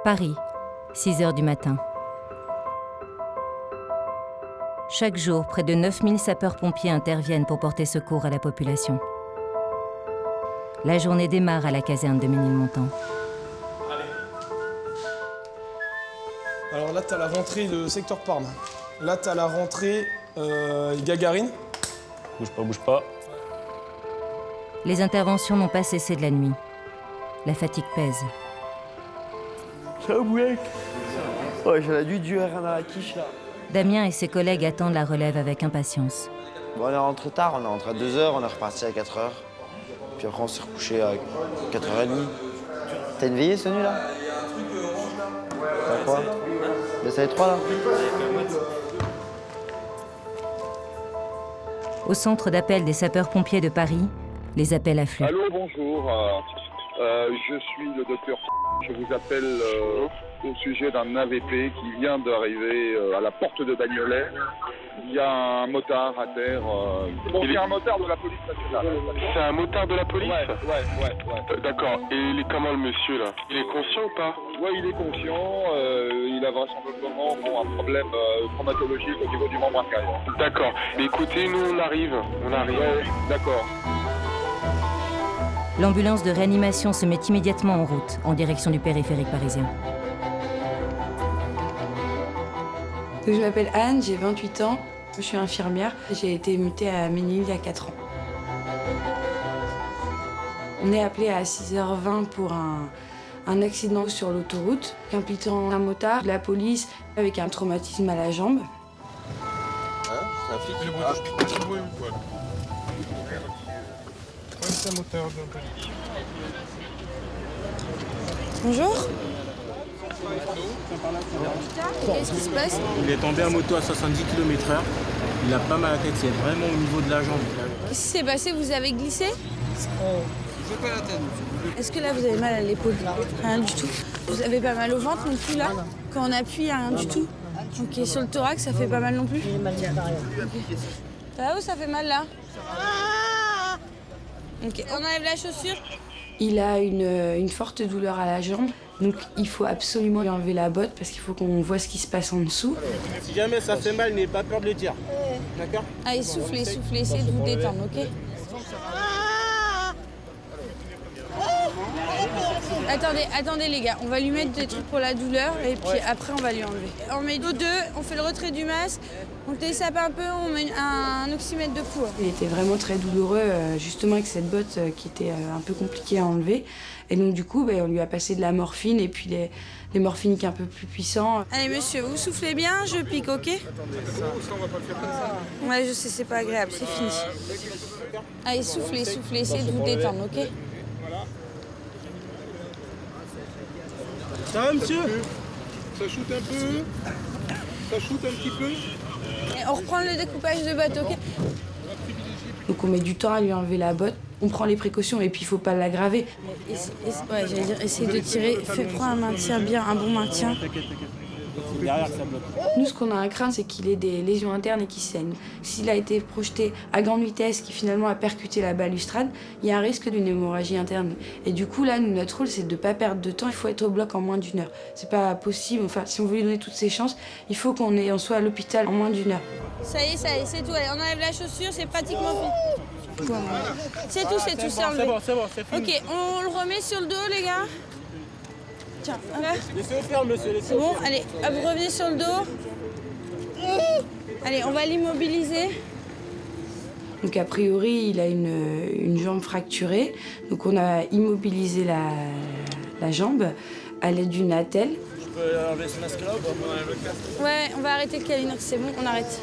Paris, 6 h du matin. Chaque jour, près de 9000 sapeurs-pompiers interviennent pour porter secours à la population. La journée démarre à la caserne de Ménilmontant. Alors là, tu as la rentrée de secteur Parme. Là, tu as la rentrée Gagarine. Bouge pas. Les interventions n'ont pas cessé de la nuit. La fatigue pèse. Ciao, Boulek. Ouais, j'ai la du rien à la quiche, là. Damien et ses collègues attendent la relève avec impatience. Bon, on est rentré tard, on est rentré à 2 h, on est reparti à 4 h. Puis après, on s'est recouché à 4 h 30. T'as une veillée, ce nuit, là? T'as quoi? Mais ça fait 3, là? Au centre d'appel des sapeurs-pompiers de Paris, les appels affluent. Allô, bonjour. Je suis le docteur. Je vous appelle au sujet d'un AVP qui vient d'arriver à la porte de Bagnolet. Il y a un motard à terre. Bon, c'est un motard de la police nationale. C'est un motard de la police? Ouais. D'accord. Et il est comment, le monsieur, là? Il est conscient ou pas? Ouais, il est conscient. Il a vraisemblablement un problème traumatologique au niveau du membre inférieur. D'accord. Mais écoutez, nous, on arrive. Ouais, d'accord. L'ambulance de réanimation se met immédiatement en route, en direction du périphérique parisien. Je m'appelle Anne, j'ai 28 ans, je suis infirmière. J'ai été mutée à Ménil il y a 4 ans. On est appelé à 6 h 20 pour un accident sur l'autoroute, impliquant un motard, de la police, avec un traumatisme à la jambe. C'est un flic? C'est un moteur de la police. Bonjour. Qu'est-ce qui se passe? Il est tombé à moto à 70 km/h. Il a pas mal à la tête, c'est vraiment au niveau de la jambe. Qu'est-ce qui s'est passé? Vous avez glissé? Est-ce que là vous avez mal à l'épaule? Rien du tout. Vous avez pas mal au ventre non plus là? Quand on appuie, rien du tout? Ok, sur le thorax, ça fait pas mal non plus? Okay. Ça va ou ça fait mal là? Ok, on enlève la chaussure. Il a une forte douleur à la jambe, donc il faut absolument lui enlever la botte parce qu'il faut qu'on voit ce qui se passe en dessous. Si jamais ça fait mal, n'ayez pas peur de le dire. D'accord? Allez, soufflez, essayez de vous détendre, ok? Attendez les gars, on va lui mettre des trucs pour la douleur et puis après on va lui enlever. On met nos deux, on fait le retrait du masque, on dessape un peu, on met un oxymètre de pouls. Il était vraiment très douloureux, justement avec cette botte qui était un peu compliquée à enlever. Et donc du coup, on lui a passé de la morphine et puis les morphiniques un peu plus puissants. Allez monsieur, vous soufflez bien, je pique, ok? Ouais, je sais, c'est pas agréable, c'est fini. Allez, soufflez, essayez de vous détendre, ok? Ça va, monsieur? Ça shoot un peu. Ça shoot un petit peu. Et on reprend le découpage de botte, ok? Donc on met du temps à lui enlever la botte, on prend les précautions et puis il faut pas l'aggraver. Ouais, j'allais dire, essayez de tirer, prends un maintien bien, un bon maintien. Derrière, ça bloque. Nous, ce qu'on a à craindre, c'est qu'il ait des lésions internes et qu'il saigne. S'il a été projeté à grande vitesse, qui finalement a percuté la balustrade, il y a un risque d'une hémorragie interne. Et du coup, là, nous, notre rôle, c'est de ne pas perdre de temps. Il faut être au bloc en moins d'1 heure. C'est pas possible. Enfin, si on veut lui donner toutes ses chances, il faut on soit à l'hôpital en moins d'1 heure. Ça y est, c'est tout. Allez, on enlève la chaussure, c'est pratiquement fini. C'est tout, c'est enlevé. C'est bon, c'est fini. Ok, on le remet sur le dos, les gars. Tiens, là. Laissez-le faire, monsieur. C'est bon, allez, hop, revenez sur le dos. Allez, on va l'immobiliser. Donc a priori, il a une jambe fracturée. Donc on a immobilisé la jambe à l'aide d'une attelle. Je peux enlever ce masque-là ou pas? Ouais, on va arrêter le câlin, c'est bon, on arrête.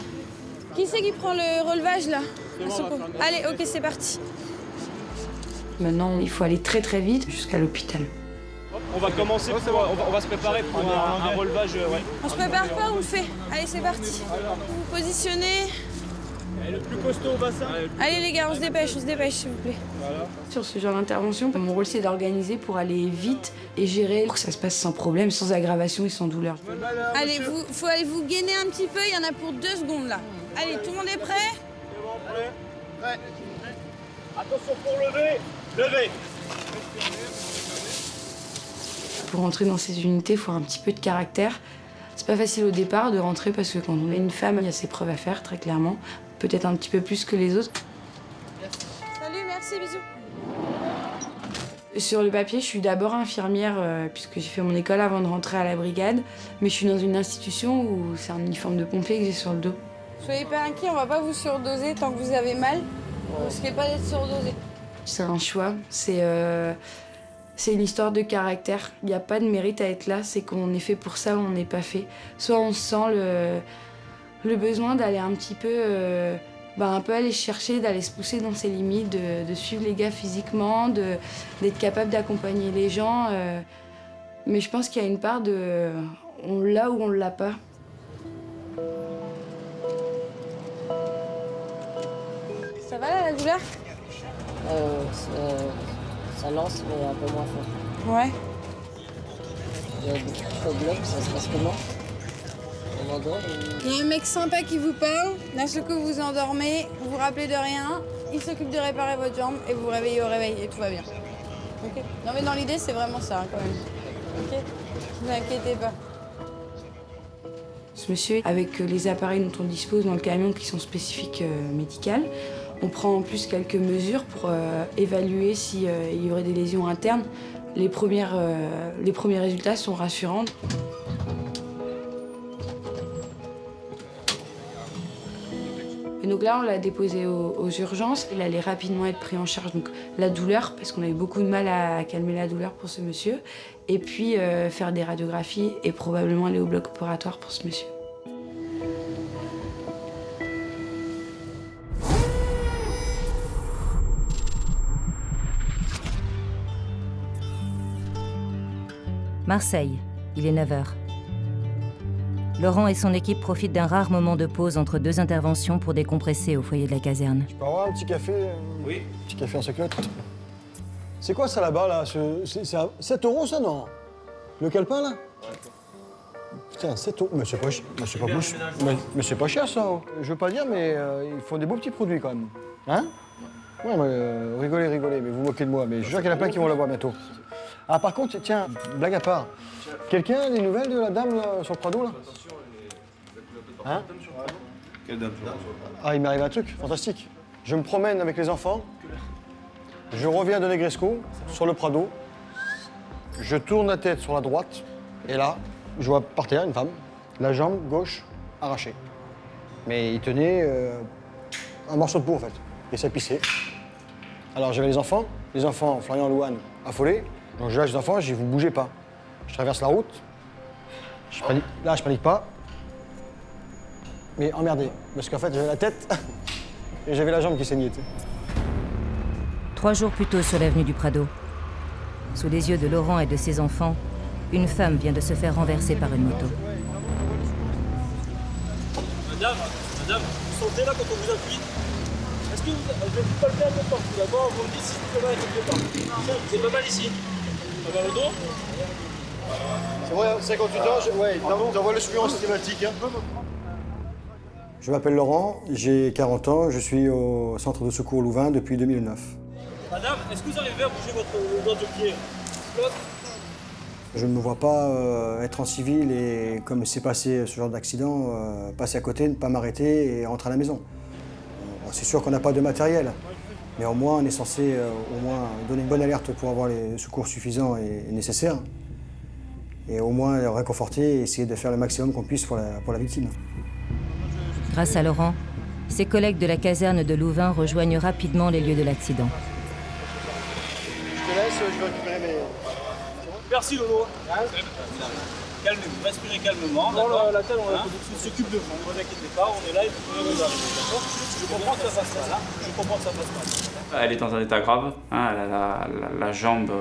Qui c'est qui prend le relevage là? Allez, ok, c'est parti. Maintenant, il faut aller très très vite jusqu'à l'hôpital. On va commencer, on va se préparer pour un relevage. Ouais. On se prépare pas, on le fait. Allez, c'est parti. Vous positionnez. Le plus costaud au bassin. Allez les gars, on se dépêche, s'il vous plaît. Voilà. Sur ce genre d'intervention, mon rôle c'est d'organiser pour aller vite et gérer pour que ça se passe sans problème, sans aggravation et sans douleur. Allez, faut aller vous gainer un petit peu, il y en a pour 2 secondes là. Allez, tout le monde est prêt? C'est bon, prêt? Attention pour lever. Levez. Pour rentrer dans ces unités, il faut un petit peu de caractère. C'est pas facile au départ de rentrer parce que quand on est une femme, il y a ses preuves à faire, très clairement. Peut-être un petit peu plus que les autres. Salut, merci, bisous. Sur le papier, je suis d'abord infirmière puisque j'ai fait mon école avant de rentrer à la brigade. Mais je suis dans une institution où c'est un uniforme de pompier que j'ai sur le dos. Soyez pas inquiets, on va pas vous surdoser tant que vous avez mal. Vous risquez pas d'être surdosé. C'est un choix, c'est une histoire de caractère. Il n'y a pas de mérite à être là, c'est qu'on est fait pour ça ou on n'est pas fait. Soit on sent le besoin d'aller un petit peu, un peu aller chercher, d'aller se pousser dans ses limites, de suivre les gars physiquement, d'être capable d'accompagner les gens. Mais je pense qu'il y a une part de on l'a ou on l'a pas. Ça va là, la douleur? Ça lance, mais un peu moins fort. Ouais. Il y a beaucoup de problèmes, ça se passe comment? On endort ou... Il y a un mec sympa qui vous parle, d'un seul coup vous endormez, vous vous rappelez de rien, il s'occupe de réparer votre jambe et vous vous réveillez au réveil et tout va bien. Ok? Non mais dans l'idée c'est vraiment ça quand même. Ok? Ne vous inquiétez pas. Ce monsieur, avec les appareils dont on dispose dans le camion qui sont spécifiques médicales, on prend en plus quelques mesures pour évaluer s'il y aurait des lésions internes. Les premiers résultats sont rassurants. Et donc là, on l'a déposé aux urgences. Il allait rapidement être pris en charge. Donc la douleur, parce qu'on avait beaucoup de mal à calmer la douleur pour ce monsieur. Et puis faire des radiographies et probablement aller au bloc opératoire pour ce monsieur. Marseille, il est 9h. Laurent et son équipe profitent d'un rare moment de pause entre deux interventions pour décompresser au foyer de la caserne. Je peux avoir un petit café? Oui. Un petit café en secret. C'est quoi ça là-bas, là? C'est à 7 € ça, non? Le calepin, là? Putain, 7 €. Mais c'est pas cher. Mais c'est pas cher, ça. Je veux pas dire, mais ils font des beaux petits produits, quand même. Hein? Ouais, mais rigolez, mais vous moquez de moi. Mais je suis sûr qu'il y en a plein qui vont l'avoir bientôt. Ah, par contre, tiens, blague à part. Quelqu'un a des nouvelles de la dame là, sur le Prado, là? Hein? Quelle dame? Ah, il m'arrive un truc fantastique. Je me promène avec les enfants. Je reviens de Negresco, sur le Prado. Je tourne la tête sur la droite. Et là, je vois par terre une femme, la jambe gauche arrachée. Mais il tenait un morceau de peau, en fait. Et ça pissait. Alors, j'avais les enfants, Florian, Louane, affolés. Donc, je lâche les enfants, je dis, vous ne bougez pas. Je traverse la route. Je panique pas. Mais emmerdé, parce qu'en fait, j'avais la tête et j'avais la jambe qui saignait. 3 jours plus tôt sur l'avenue du Prado, sous les yeux de Laurent et de ses enfants, une femme vient de se faire renverser par une moto. Madame, vous sentez là quand on vous appuie? Est-ce que je vais vous palper un peu partout d'abord, vous me dites si c'est pas mal quelque part. Tiens, c'est pas mal ici. Pas mal au dos? C'est vrai, 58 ans, t'envoies le suivant systématique. Hein. Je m'appelle Laurent, j'ai 40 ans, je suis au centre de secours Louvain depuis 2009. Madame, est-ce que vous arrivez à bouger votre doigt de pied? Je ne me vois pas être en civil et, comme c'est passé ce genre d'accident, passer à côté, ne pas m'arrêter et rentrer à la maison. C'est sûr qu'on n'a pas de matériel, mais au moins on est censé au moins donner une bonne alerte pour avoir les secours suffisants et nécessaires. Et au moins réconforter et essayer de faire le maximum qu'on puisse pour la victime. Grâce à Laurent, ses collègues de la caserne de Louvain rejoignent rapidement les lieux de l'accident. Je te laisse, je vais récupérer mes... Merci Lolo. Calmez-vous, respirez calmement. La tête, on s'occupe de vous. Ne vous inquiétez pas, on est là et vous pouvez vous arriver. D'accord? Je comprends que ça passe mal. Je comprends que ça passe mal. Elle est dans un état grave. Hein, elle a la jambe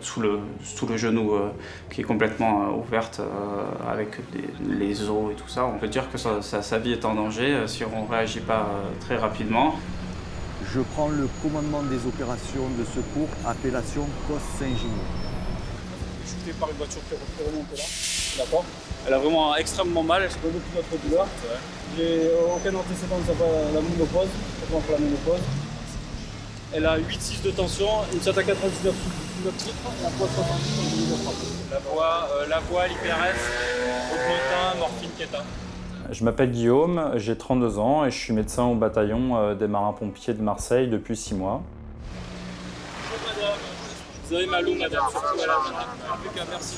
sous le genou qui est complètement ouverte avec les os et tout ça. On peut dire que sa vie est en danger si on ne réagit pas très rapidement. Je prends le commandement des opérations de secours, appellation Poste Saint-Gimier. Je suis shooté par une voiture qui remonte là. D'accord. Elle a vraiment extrêmement mal, elle se donne toute notre douleur. J'ai aucun antécédent de la ménopause, pour la ménopause. Elle a 8,6 de tension, une chatte à 99 litres, la voie 70 de frappe. La voie, l'IPRS, augmentin, morphine, kéta. Je m'appelle Guillaume, j'ai 32 ans et je suis médecin au bataillon des marins-pompiers de Marseille depuis 6 mois. Bonjour madame, vous avez mal où madame? Surtout à la main. Impeccable, merci.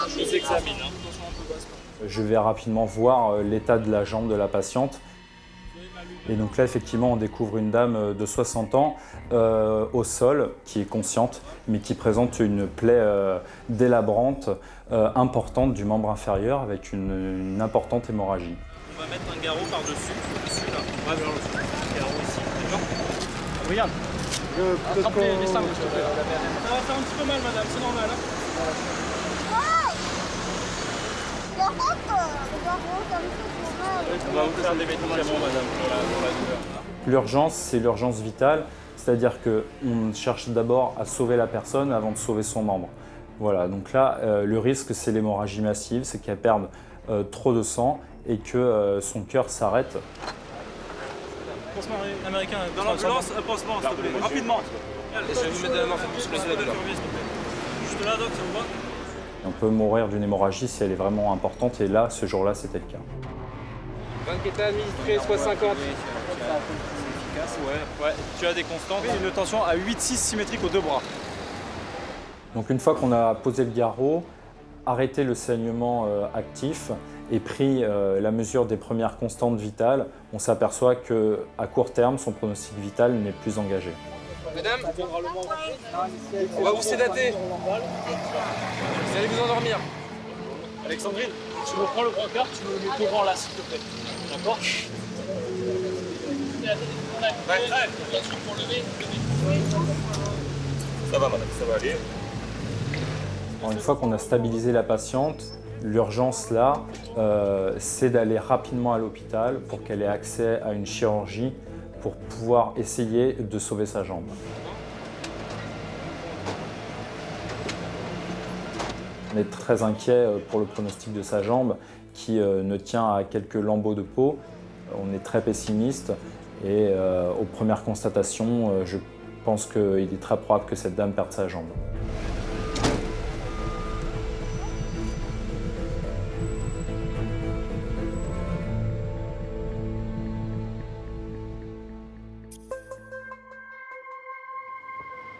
Je vous examine. Je vais rapidement voir l'état de la jambe de la patiente. Et donc là, effectivement, on découvre une dame de 60 ans au sol, qui est consciente, mais qui présente une plaie délabrante importante du membre inférieur, avec une importante hémorragie. On va mettre un garrot par-dessus, là. On va vers le dessus. Un garrot ici, d'accord? Regarde. Attrapez les sangs, s'il te plaît. Ça va faire un petit peu mal, madame, c'est normal. On va vous faire des médicaments, madame, pour la douleur. L'urgence, c'est l'urgence vitale, c'est-à-dire qu'on cherche d'abord à sauver la personne avant de sauver son membre. Voilà, donc là, le risque, c'est l'hémorragie massive, c'est qu'elle perde trop de sang et que son cœur s'arrête. Pansement américain, dans l'ambulance, un pansement, s'il te plaît, rapidement. Je vais vous mettre de la main, faites plus le juste là, doc, ça vous va? On peut mourir d'une hémorragie si elle est vraiment importante, et là, ce jour-là, c'était le cas. 20 kéta administré, soit 50. Efficace, ouais. Tu as des constantes, une tension à 8,6 symétrique aux deux bras. Donc une fois qu'on a posé le garrot, arrêté le saignement actif et pris la mesure des premières constantes vitales, on s'aperçoit qu'à court terme, son pronostic vital n'est plus engagé. Madame, on va vous sédater. Vous allez vous endormir. Alexandrine, tu me prends le brancard, tu me mets devant là, s'il te plaît. D'accord? Ça va, madame, ça va aller. Alors, une fois qu'on a stabilisé la patiente, l'urgence là, c'est d'aller rapidement à l'hôpital pour qu'elle ait accès à une chirurgie pour pouvoir essayer de sauver sa jambe. On est très inquiet pour le pronostic de sa jambe qui ne tient à quelques lambeaux de peau. On est très pessimiste et aux premières constatations, je pense qu'il est très probable que cette dame perde sa jambe.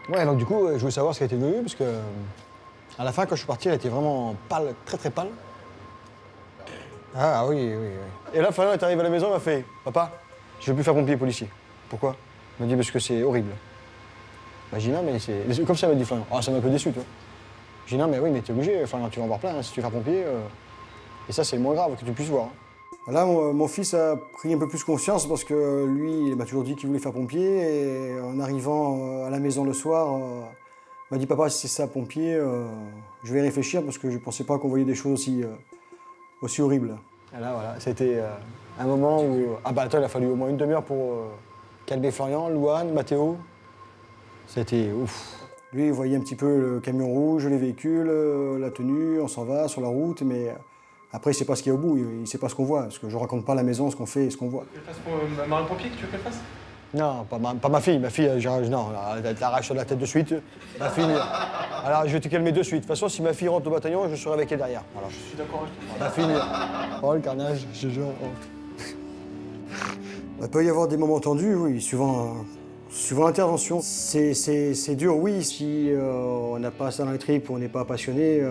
Ouais, donc du coup, je voulais savoir ce qu'elle était devenue, parce que à la fin, quand je suis parti, elle était vraiment pâle, très très pâle. Ah oui. Et là, Fabien est arrivé à la maison, il m'a fait « Papa, je ne veux plus faire pompier policier. » Pourquoi? Il m'a dit « Parce que c'est horrible. » Bah, j'ai dit « Non, mais c'est... » Comme ça m'a dit Fabien. Ah, ça m'a un peu déçu, toi. J'ai dit « Non, mais oui, mais t'es obligé, Fabien, tu vas en voir plein, hein, si tu veux faire pompier. Et ça, c'est le moins grave que tu puisses voir. Là, mon fils a pris un peu plus conscience parce que lui, il m'a toujours dit qu'il voulait faire pompier. Et en arrivant à la maison le soir, il m'a dit « Papa, si c'est ça, pompier, je vais y réfléchir parce que je ne pensais pas qu'on voyait des choses aussi horribles. » Et là, voilà, c'était un moment où... Ah bah attends, il a fallu au moins une demi-heure pour calmer Florian, Louane, Mathéo. C'était ouf. Lui, il voyait un petit peu le camion rouge, les véhicules, la tenue, on s'en va sur la route, mais... Après, il ne sait pas ce qu'il y a au bout, il ne sait pas ce qu'on voit, parce que je ne raconte pas à la maison ce qu'on fait et ce qu'on voit. Tu veux qu'elle fasse pour marin-pompier que tu veux qu'elle fasse? Non, pas ma fille. Ma fille, non, elle t'arrache sur la tête de suite. Ma fille, alors je vais te calmer de suite. De toute façon, si ma fille rentre au bataillon, je serai avec elle derrière. Voilà. Je suis d'accord avec toi. Ma fille, oh le carnage, je te jure. Il peut y avoir des moments tendus, oui, suivant l'intervention. C'est dur, oui, si on n'a pas ça dans les tripes ou on n'est pas passionné.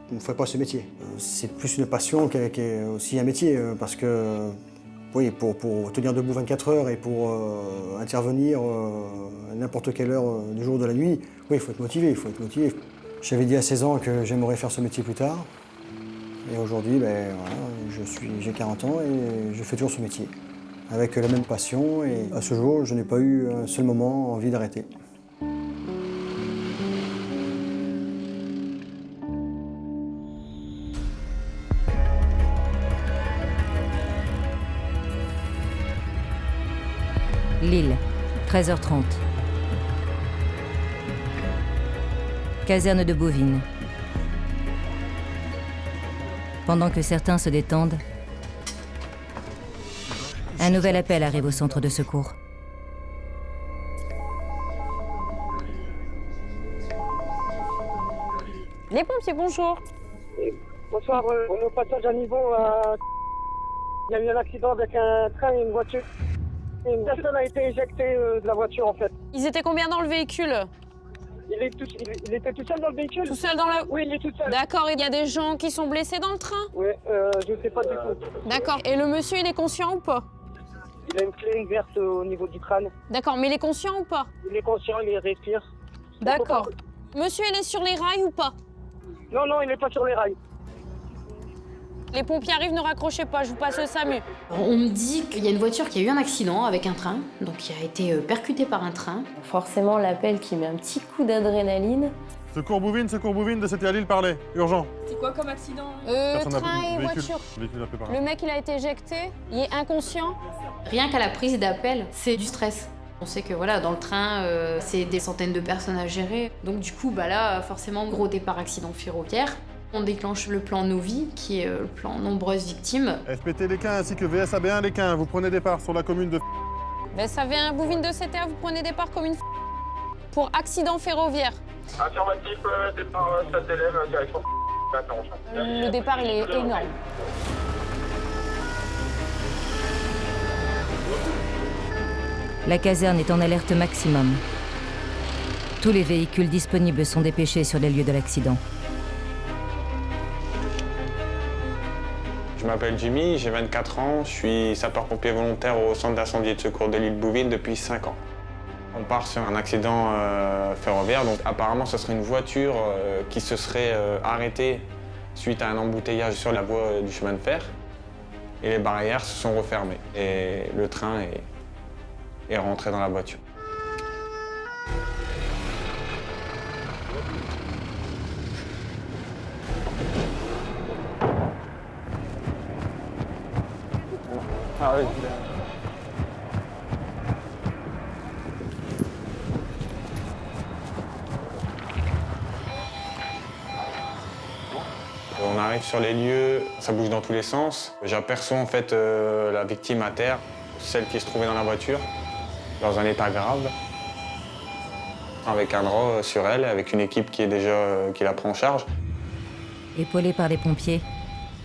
On ne ferait pas ce métier. C'est plus une passion qu'est aussi un métier, parce que oui, pour tenir debout 24 heures et pour intervenir à n'importe quelle heure du jour ou de la nuit, oui, il faut être motivé, J'avais dit à 16 ans que j'aimerais faire ce métier plus tard. Et aujourd'hui, ben, voilà, j'ai 40 ans et je fais toujours ce métier, avec la même passion. Et à ce jour, je n'ai pas eu un seul moment envie d'arrêter. Lille, 13h30. Caserne de Bouvines. Pendant que certains se détendent, Un nouvel appel arrive au centre de secours. Les pompiers, bonjour. Bonsoir, on est au passage à niveau. Il y a eu un accident avec un train et une voiture. Une personne a été éjectée de la voiture en fait. Ils étaient combien dans le véhicule? Il était tout seul dans le véhicule? Tout seul dans la... Oui, il est tout seul. D'accord, il y a des gens qui sont blessés dans le train? Oui, je ne sais pas du tout. D'accord, et le monsieur, il est conscient ou pas? Il a une clé ouverte au niveau du crâne. D'accord, mais il est conscient ou pas? Il est conscient, il respire. D'accord. Monsieur, il est sur les rails ou pas? Non, non, il n'est pas sur les rails. Les pompiers arrivent, ne raccrochez pas, je vous passe le SAMU. On me dit qu'il y a une voiture qui a eu un accident avec un train, donc qui a été percutée par un train. Forcément, l'appel qui met un petit coup d'adrénaline. Secours Bouvines de c'était à Lille, parlez, urgent. C'est quoi comme accident? Train et véhicule. voiture. Véhicule appelé par là. Le mec, il a été éjecté, il est inconscient. Rien qu'à la prise d'appel, c'est du stress. On sait que voilà, dans le train, c'est des centaines de personnes à gérer. Donc du coup, bah là, forcément, gros départ accident ferroviaire. On déclenche le plan Novi, qui est le plan nombreuses victimes. FPT Lesquins ainsi que VSAB1 Lesquins, vous prenez départ sur la commune de... VSAB1 Bouvines de CTA, vous prenez départ comme une pour accident ferroviaire. Affirmatif, départ Stade-Élève, direction intervention. Le départ, il est énorme. La caserne est en alerte maximum. Tous les véhicules disponibles sont dépêchés sur les lieux de l'accident. Je m'appelle Jimmy, j'ai 24 ans, je suis sapeur-pompier volontaire au centre d'incendie et de secours de l'île Bouvines depuis 5 ans. On part sur un accident ferroviaire, donc apparemment ce serait une voiture qui se serait arrêtée suite à un embouteillage sur la voie du chemin de fer. Et les barrières se sont refermées et le train est rentré dans la voiture. Ah oui. On arrive sur les lieux, ça bouge dans tous les sens. J'aperçois en fait la victime à terre, celle qui se trouvait dans la voiture, dans un état grave, avec un drap sur elle, avec une équipe qui la prend en charge. Épaulé par les pompiers,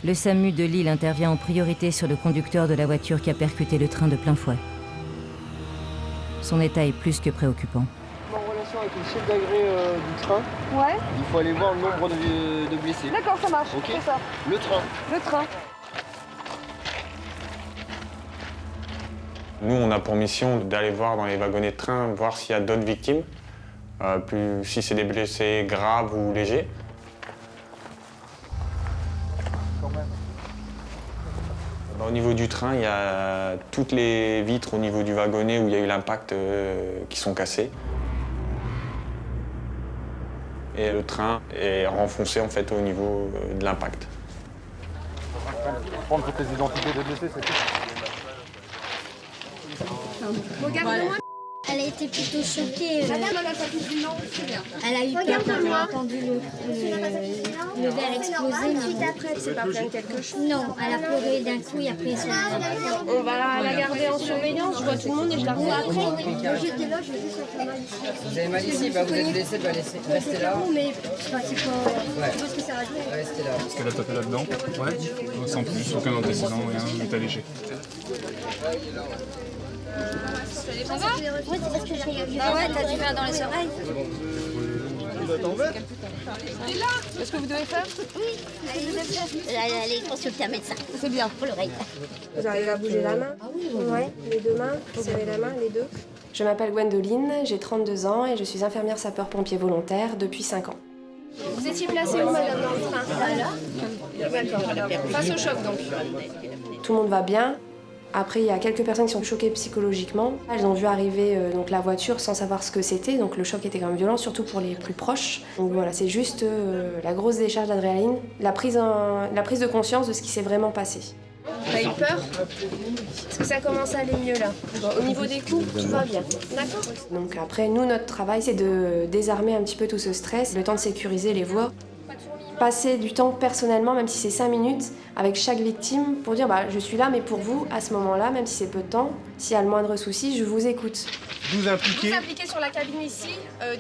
le SAMU de Lille intervient en priorité sur le conducteur de la voiture qui a percuté le train de plein fouet. Son état est plus que préoccupant. En relation avec le chef d'agré du train. Ouais. Il faut aller voir le nombre de blessés. D'accord, ça marche. Ok. C'est ça. Le train. Le train. Nous, on a pour mission d'aller voir dans les wagonnets de train, voir s'il y a d'autres victimes, si c'est des blessés graves ou légers. Au niveau du train, il y a toutes les vitres au niveau du wagonnet où il y a eu l'impact qui sont cassées. Et le train est renfoncé en fait au niveau de l'impact. Prendre toutes les identités des blessés, c'est tout. Regarde-moi. Elle a été plutôt choquée. Madame, elle a pas dit non, c'est bien. Elle a eu peur quand elle a entendu le verre exploser. Ensuite, après, elle s'est pas plainte quelque chose. Non, elle a pleuré d'un coup et après, On va la garder en surveillance, je vois tout le monde et je la revois après. J'étais là, je vais sur mal ici. Vous avez mal ici, bah vous êtes blessé, bah restez là. Mais c'est pas... Parce que ça va jouer. Restez là. Parce qu'elle a tapé là-dedans. Ouais. Sans plus, aucun antécédent, rien, métal léger. Ça va? Oui, c'est parce que j'ai... Ah ouais, t'as du mal dans les oreilles. Qu'est-ce que vous devez faire? Oui, aller consulter un médecin. C'est bien pour l'oreille. Vous arrivez à bouger la main? Ah oui, Ouais, les deux mains, serrez la main, les deux. Je m'appelle Gwendoline, j'ai 32 ans et je suis infirmière sapeur-pompier volontaire depuis 5 ans. Vous étiez placée où, madame, dans le train? D'accord. Face au choc, donc. Tout le monde va bien. Après, il y a quelques personnes qui sont choquées psychologiquement. Elles ont vu arriver donc la voiture sans savoir ce que c'était, donc le choc était quand même violent, surtout pour les plus proches. Donc voilà, c'est juste la grosse décharge d'adrénaline, la prise de conscience de ce qui s'est vraiment passé. T'as eu peur? Est-ce que ça commence à aller mieux là? Bon, au niveau des coups, tout va bien. D'accord. Donc après, nous, notre travail, c'est de désarmer un petit peu tout ce stress, le temps de sécuriser les voies. passer du temps personnellement, même si c'est 5 minutes, avec chaque victime pour dire je suis là, mais pour vous, à ce moment-là, même si c'est peu de temps, s'il y a le moindre souci, je vous écoute. 12 impliqués. 12 impliqués sur la cabine ici,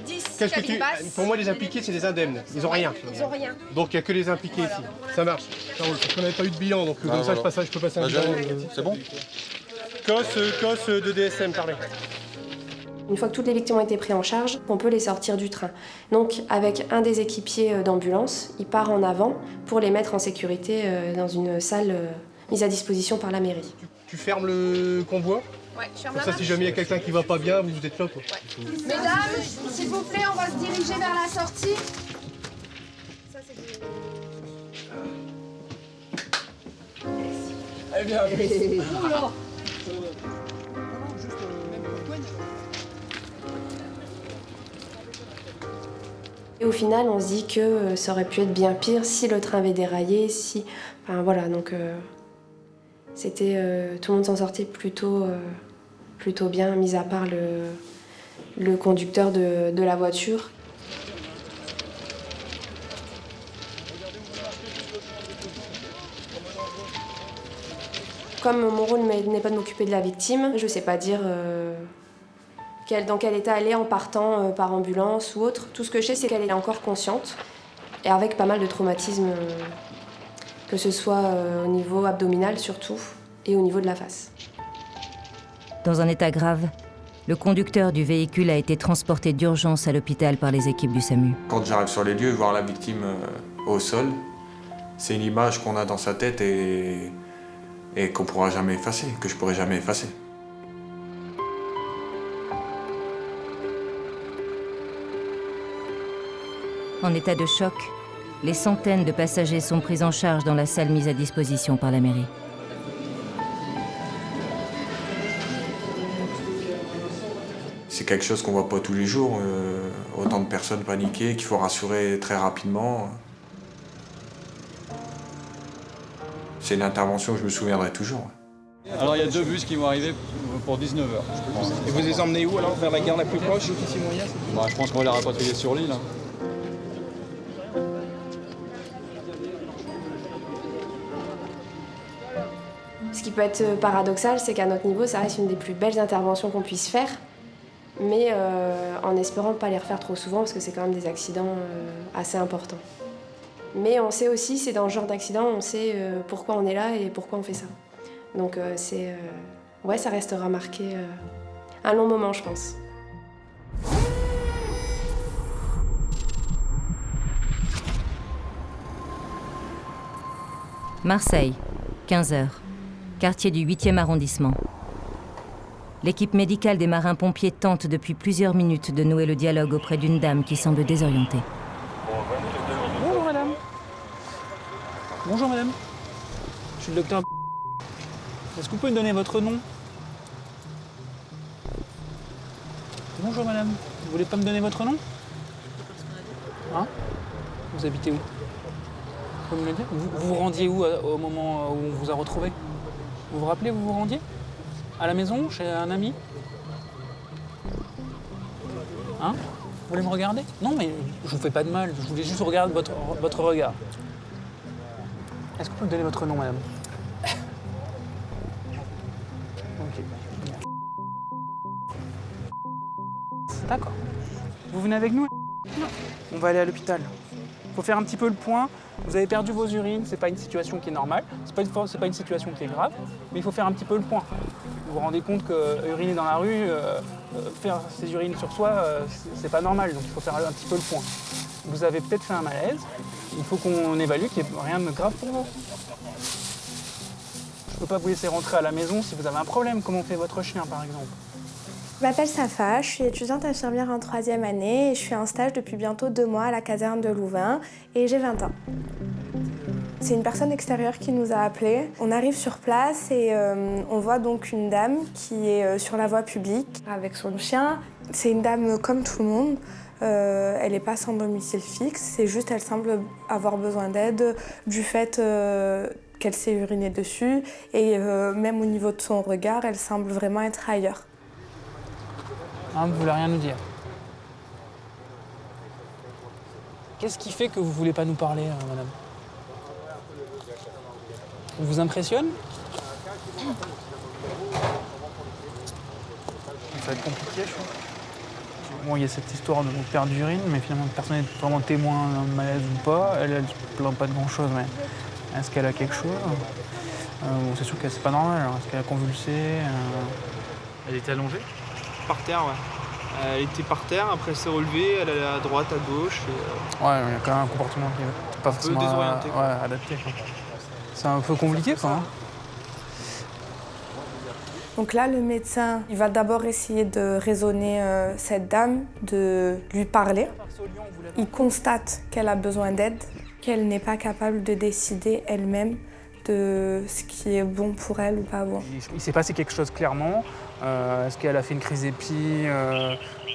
10 Qu'est-ce que cabines basses. Pour moi, les impliqués, c'est des indemnes. Ils ont rien. Ils ont rien. Donc il n'y a que les impliqués ici. Ça marche. Ça roule. Parce qu'on n'avait pas eu de bilan, donc comme ça, je peux passer un bilan. C'est bon? COS de DSM, parlez. Une fois que toutes les victimes ont été prises en charge, on peut les sortir du train. Donc avec un des équipiers d'ambulance, il part en avant pour les mettre en sécurité dans une salle mise à disposition par la mairie. Tu fermes le convoi? Ouais, je ferme Comme la ça, marche. si jamais il y a quelqu'un qui va pas bien, vous êtes là, quoi. Ouais. Mesdames, s'il vous plaît, on va se diriger vers la sortie. Ça, c'est du... Allez, bien. Oula. Et au final, on se dit que ça aurait pu être bien pire si le train avait déraillé, si... Enfin voilà, donc c'était... tout le monde s'en sortait plutôt bien, mis à part le conducteur de la voiture. Comme mon rôle n'est pas de m'occuper de la victime, je ne sais pas dire dans quel état elle est en partant par ambulance ou autre. Tout ce que je sais, c'est qu'elle est encore consciente et avec pas mal de traumatismes, que ce soit au niveau abdominal surtout et au niveau de la face. Dans un état grave, le conducteur du véhicule a été transporté d'urgence à l'hôpital par les équipes du SAMU. Quand j'arrive sur les lieux, voir la victime au sol, c'est une image qu'on a dans sa tête et qu'on pourra jamais effacer, que je pourrai jamais effacer. En état de choc, les centaines de passagers sont pris en charge dans la salle mise à disposition par la mairie. C'est quelque chose qu'on voit pas tous les jours, autant de personnes paniquées qu'il faut rassurer très rapidement. C'est une intervention que je me souviendrai toujours. Alors il y a 2 bus qui vont arriver pour 19h. Et vous les emmenez où alors? Vers la gare la plus proche? Je pense qu'on va les rapatrier sur l'île. Ce qui peut être paradoxal, c'est qu'à notre niveau, ça reste une des plus belles interventions qu'on puisse faire, mais en espérant ne pas les refaire trop souvent, parce que c'est quand même des accidents assez importants. Mais on sait aussi, c'est dans ce genre d'accident, on sait pourquoi on est là et pourquoi on fait ça. Donc ouais, ça restera marqué un long moment, je pense. Marseille, 15h. Quartier du 8e arrondissement. L'équipe médicale des marins-pompiers tente depuis plusieurs minutes de nouer le dialogue auprès d'une dame qui semble désorientée. Bonjour madame. Bonjour madame. Je suis le docteur. Est-ce que vous pouvez me donner votre nom? Bonjour madame. Vous voulez pas me donner votre nom? Hein? Vous habitez où? Vous pouvez me le dire? Vous vous rendiez où au moment où on vous a retrouvé? Vous vous rappelez où vous vous rendiez? À la maison? Chez un ami? Hein? Vous voulez me regarder? Non, mais je vous fais pas de mal. Je voulais juste regarder votre regard. Est-ce que vous pouvez me donner votre nom, madame? Ok. D'accord. Vous venez avec nous? Non. On va aller à l'hôpital. Il faut faire un petit peu le point. Vous avez perdu vos urines, c'est pas une situation qui est normale, c'est pas une situation qui est grave, mais il faut faire un petit peu le point. Vous vous rendez compte que uriner dans la rue, faire ses urines sur soi, c'est pas normal, donc il faut faire un petit peu le point. Vous avez peut-être fait un malaise, il faut qu'on évalue qu'il n'y ait rien de grave pour vous. Je peux pas vous laisser rentrer à la maison si vous avez un problème, comme on fait votre chien par exemple. Je m'appelle Safa, je suis étudiante infirmière en 3e année et je suis en stage depuis bientôt 2 mois à la caserne de Louvain et j'ai 20 ans. C'est une personne extérieure qui nous a appelés. On arrive sur place et on voit donc une dame qui est sur la voie publique avec son chien. C'est une dame comme tout le monde. Elle n'est pas sans domicile fixe, c'est juste qu'elle semble avoir besoin d'aide du fait qu'elle s'est urinée dessus et même au niveau de son regard, elle semble vraiment être ailleurs. Hein, vous voulez rien nous dire? Qu'est-ce qui fait que vous voulez pas nous parler, madame? On vous impressionne? Ça va être compliqué, je crois. Bon, il y a cette histoire de mon père d'urine, mais finalement personne n'est vraiment témoin d'un malaise ou pas. Elle se plaint pas de grand-chose, mais est-ce qu'elle a quelque chose? Bon, c'est sûr que c'est pas normal. Alors, est-ce qu'elle a convulsé? Elle était allongée? Par terre, ouais. Elle était par terre, après elle s'est relevée, elle allait à droite, à gauche. Et, Ouais, il y a quand même un comportement qui est pas forcément désorienté, quoi. ouais, adapté. Quoi. C'est un peu compliqué, quoi. Hein. Donc là, le médecin, il va d'abord essayer de raisonner cette dame, de lui parler. Il constate qu'elle a besoin d'aide, qu'elle n'est pas capable de décider elle-même de ce qui est bon pour elle ou pas bon. Il s'est passé quelque chose clairement. Est-ce qu'elle a fait une crise d'épi?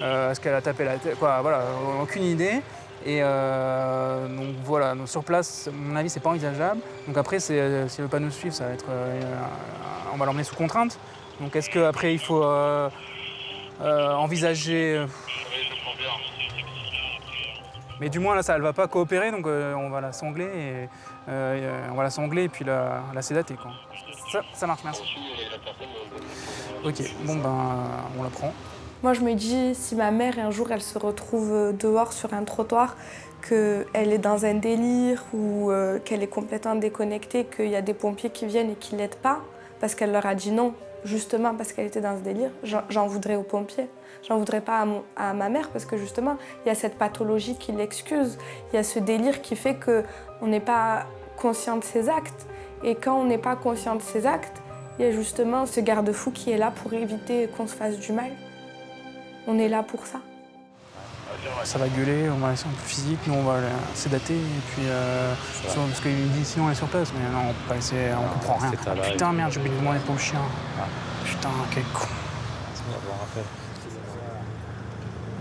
Est-ce qu'elle a tapé la tête? Quoi, voilà, aucune idée. Et donc voilà, donc sur place, à mon avis, c'est pas envisageable. Donc après, si elle veut pas nous suivre, ça va être, on va l'emmener sous contrainte. Donc est-ce qu'après, il faut envisager... Mais du moins, là, elle va pas coopérer, donc on va la sangler et puis la sédater, quoi. Ça marche, merci. Ok, bon ben, on la prend. Moi, je me dis, si ma mère, un jour, elle se retrouve dehors sur un trottoir, qu'elle est dans un délire ou qu'elle est complètement déconnectée, qu'il y a des pompiers qui viennent et qui ne l'aident pas, parce qu'elle leur a dit non, justement parce qu'elle était dans ce délire, j'en voudrais aux pompiers. J'en voudrais pas à ma mère, parce que justement, il y a cette pathologie qui l'excuse. Il y a ce délire qui fait qu'on n'est pas conscient de ses actes. Et quand on n'est pas conscient de ses actes, il y a justement ce garde-fou qui est là pour éviter qu'on se fasse du mal. On est là pour ça. Ça va gueuler, on va laisser un peu physique, nous on va la sédater et puis parce qu'il me dit sinon elle est sur place, mais non on peut pas laisser, on comprend rien. Ah, putain merde, j'ai oublié de demander pour le chien. Putain quel con.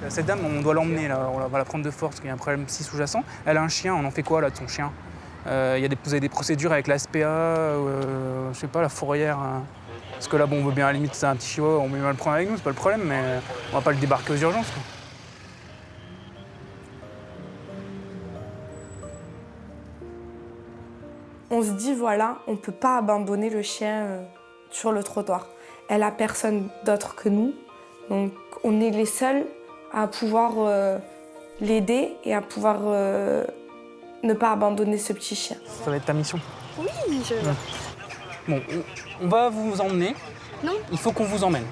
Cette dame on doit l'emmener là, on va la prendre de force parce qu'il y a un problème psy sous-jacent. Elle a un chien, on en fait quoi là de son chien? Vous avez des procédures avec la SPA, je sais pas, la fourrière. Parce que là bon on veut bien à la limite c'est un petit chihuahua, on veut bien le prendre avec nous, c'est pas le problème, mais on va pas le débarquer aux urgences. Quoi. On se dit, voilà, on ne peut pas abandonner le chien sur le trottoir. Elle a personne d'autre que nous, donc on est les seuls à pouvoir l'aider et à pouvoir ne pas abandonner ce petit chien. Ça va être ta mission. Oui, je... Ouais. Bon, on va vous emmener. Non. Il faut qu'on vous emmène.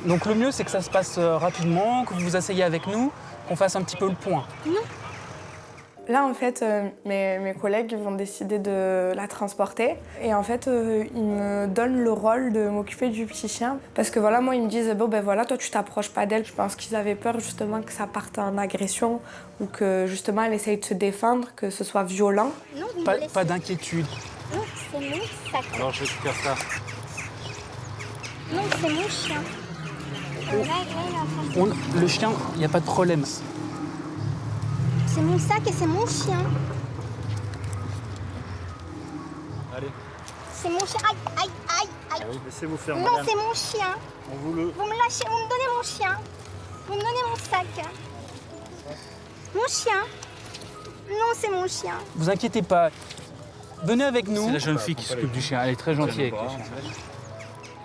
Donc le mieux, c'est que ça se passe rapidement, que vous vous asseyez avec nous, qu'on fasse un petit peu le point. Non. Là, en fait, mes collègues vont décider de la transporter. Et en fait, ils me donnent le rôle de m'occuper du petit chien. Parce que voilà, moi, ils me disent, bon, ben voilà, toi, tu t'approches pas d'elle. Je pense qu'ils avaient peur, justement, que ça parte en agression ou que, justement, elle essaye de se défendre, que ce soit violent. Non, pas d'inquiétude. Non, c'est mon sac. Alors, je récupère ça. Non, c'est mon chien. Le chien, il n'y a pas de problème. C'est mon sac et c'est mon chien. Allez. C'est mon chien. Aïe, aïe, aïe, aïe. Ah oui, laissez-vous faire, non, madame. c'est mon chien. Vous me lâchez, vous me donnez mon chien. Vous me donnez mon sac. Mon chien. Non, c'est mon chien. Vous inquiétez pas. Venez avec nous. C'est la jeune fille qui s'occupe du chien. Elle est très gentille avec le chien.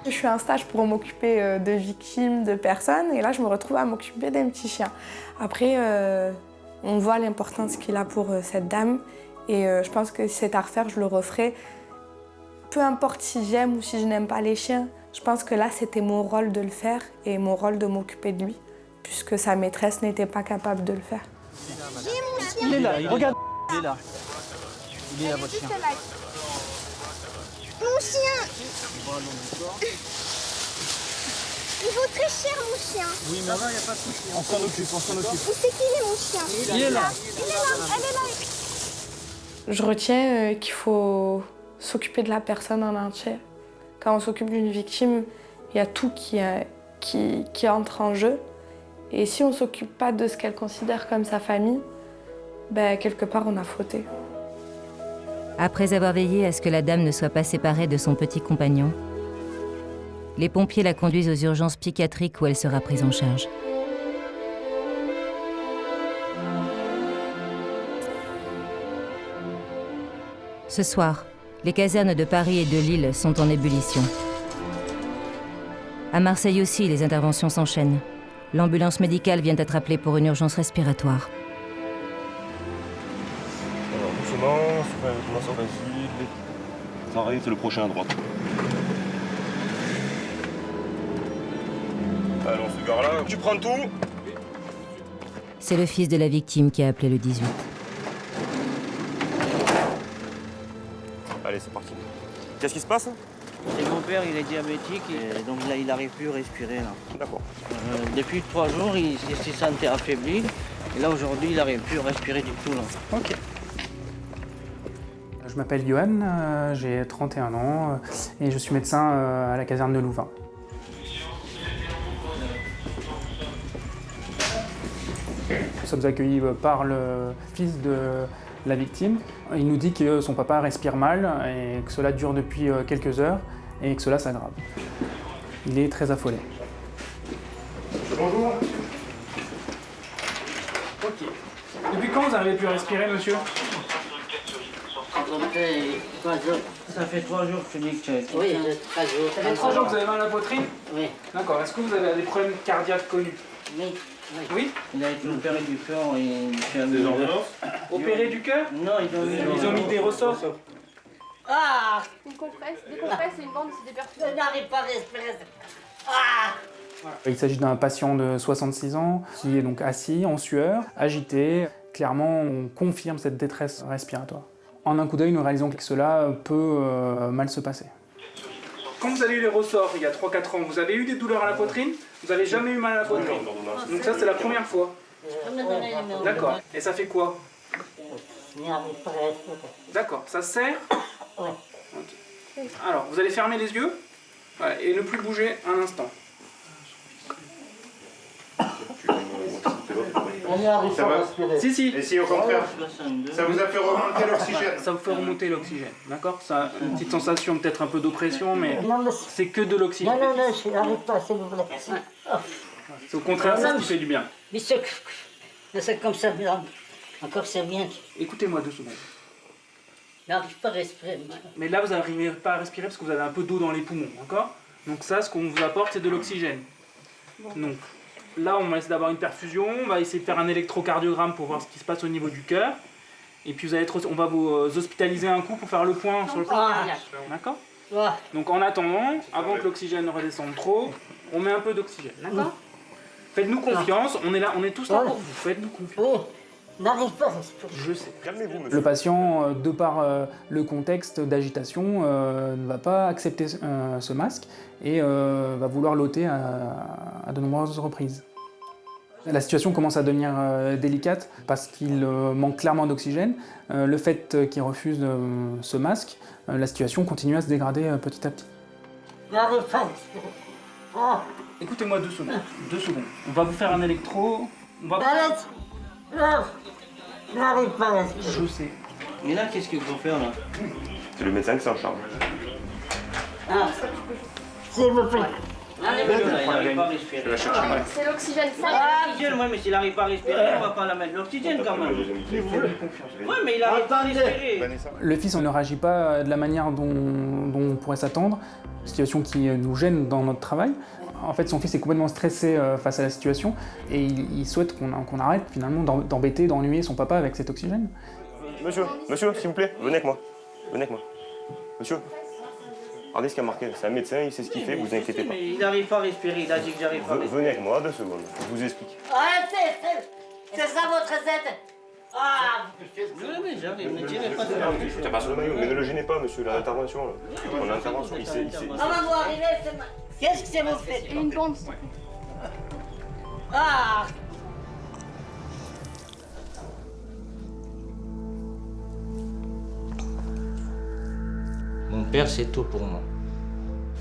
Je suis en stage pour m'occuper de victimes, de personnes. Et là, je me retrouve à m'occuper d'un petit chien. Après... on voit l'importance qu'il a pour cette dame et je pense que si c'est à refaire, je le referai. Peu importe si j'aime ou si je n'aime pas les chiens, je pense que là, c'était mon rôle de le faire et mon rôle de m'occuper de lui, puisque sa maîtresse n'était pas capable de le faire. J'ai mon chien. Il est là, regarde. Il est là. Il est là, votre chien. Mon chien. Il vaut très cher, mon chien. Oui, mais il n'y a pas de souci. On s'en occupe, on s'en occupe. Où c'est qu'il est, mon chien? Il est là. Il est là, elle est là. Je retiens qu'il faut s'occuper de la personne en entier. Quand on s'occupe d'une victime, il y a tout qui entre en jeu. Et si on ne s'occupe pas de ce qu'elle considère comme sa famille, ben, quelque part, on a fauté. Après avoir veillé à ce que la dame ne soit pas séparée de son petit compagnon, les pompiers la conduisent aux urgences psychiatriques où elle sera prise en charge. Ce soir, les casernes de Paris et de Lille sont en ébullition. À Marseille aussi, les interventions s'enchaînent. L'ambulance médicale vient d'être appelée pour une urgence respiratoire. Alors, doucement, sur facile. Ça arrive, c'est le prochain à droite. Alors, on se gare là. Tu prends tout. C'est le fils de la victime qui a appelé le 18. Allez, c'est parti. Qu'est-ce qui se passe? C'est mon père, il est diabétique et donc il n'arrive plus à respirer là. D'accord. Depuis 3 jours, il s'est senti affaibli et là aujourd'hui, il n'arrive plus à respirer du tout là. Ok. Je m'appelle Johan, j'ai 31 ans et je suis médecin à la caserne de Louvain. Nous sommes accueillis par le fils de la victime. Il nous dit que son papa respire mal et que cela dure depuis quelques heures et que cela s'aggrave. Il est très affolé. Bonjour. Ok. Depuis quand vous n'arrivez plus à respirer, monsieur? Ça fait 3 jours que tu dis que tu as été. Oui, 3 jours. Ça fait 3 jours que vous avez mal à la poitrine? Oui. D'accord. Est-ce que vous avez des problèmes cardiaques connus? Oui. Oui? Il a été opéré du cœur et il fait Des ordonnances? Opéré du cœur? Non, Ils ont mis des ressorts? Ah! Une compresse, c'est une bande, c'est des perfusions. Je n'arrive pas à respirer. Ah! Il s'agit d'un patient de 66 ans qui est donc assis, en sueur, agité. Clairement, on confirme cette détresse respiratoire. En un coup d'œil, nous réalisons que cela peut mal se passer. Quand vous avez eu les ressorts il y a 3-4 ans, vous avez eu des douleurs à la poitrine? Vous n'avez jamais eu mal à la poitrine? Donc ça, c'est la première fois. D'accord. Et ça fait quoi? Je n'arrive pas à respirer. D'accord. Ça serre? Oui. Okay. Alors, vous allez fermer les yeux voilà, et ne plus bouger un instant. On n'arrive pas à respirer. Si. Et si au contraire, ça vous a fait remonter l'oxygène? Ça vous fait remonter l'oxygène, d'accord? Ça a une petite sensation, peut-être un peu d'oppression, mais c'est que de l'oxygène. Non, je n'arrive pas, s'il vous plaît. C'est au contraire ça qui fait du bien. Mais c'est comme ça, encore c'est bien. Écoutez-moi 2 secondes. Je n'arrive pas à respirer. Mais là, vous n'arrivez pas à respirer parce que vous avez un peu d'eau dans les poumons, d'accord? Donc ça, ce qu'on vous apporte, c'est de l'oxygène. Donc là, on va essayer d'avoir une perfusion, on va essayer de faire un électrocardiogramme pour voir ce qui se passe au niveau du cœur. Et puis on va vous hospitaliser un coup pour faire le point sur le plan cardiaque. D'accord? Donc en attendant, avant que l'oxygène redescende trop, on met un peu d'oxygène. D'accord? Faites-nous confiance, on est là, on est tous là pour vous. Faites-nous confiance. N'arrive pas à respirer. Je sais. Calmez-vous, monsieur. Le patient, de par le contexte d'agitation, ne va pas accepter ce masque et va vouloir l'ôter à de nombreuses reprises. La situation commence à devenir délicate parce qu'il manque clairement d'oxygène. Le fait qu'il refuse ce masque, la situation continue à se dégrader petit à petit. N'arrive pas à respirer. Écoutez-moi 2 secondes. 2 secondes. On va vous faire un électro. Arrête! Non! Je n'arrive pas à respirer. Je sais. Mais là, qu'est-ce qu'il faut faire là? C'est le médecin qui s'en charge. S'il vous plaît. Il n'arrive pas à respirer. C'est l'oxygène. L'oxygène, mais s'il n'arrive pas à respirer, on va pas la mettre l'oxygène quand même. Oui, mais il n'arrive pas à respirer. Le fils ne réagit pas de la manière dont on pourrait s'attendre, situation qui nous gêne dans notre travail. En fait, son fils est complètement stressé face à la situation et il souhaite qu'on arrête finalement d'embêter, d'ennuyer son papa avec cet oxygène. Monsieur, s'il vous plaît, venez avec moi. Venez avec moi. Monsieur, regardez ce qu'il y a marqué. C'est un médecin, il sait ce qu'il fait, vous inquiétez pas. Mais il n'arrive pas à respirer, il a dit que j'arrive pas à respirer. Venez avec moi 2 secondes, je vous explique. Arrêtez! C'est ça votre recette? Oui, mais j'arrive, ne tirez pas de la T'as pas le maillot, mais ne le gênez pas, monsieur, l'intervention. Mon intervention, il sait. Comment vous arrivez? Qu'est-ce que vous faites? Une bande. Mon père, c'est tout pour moi.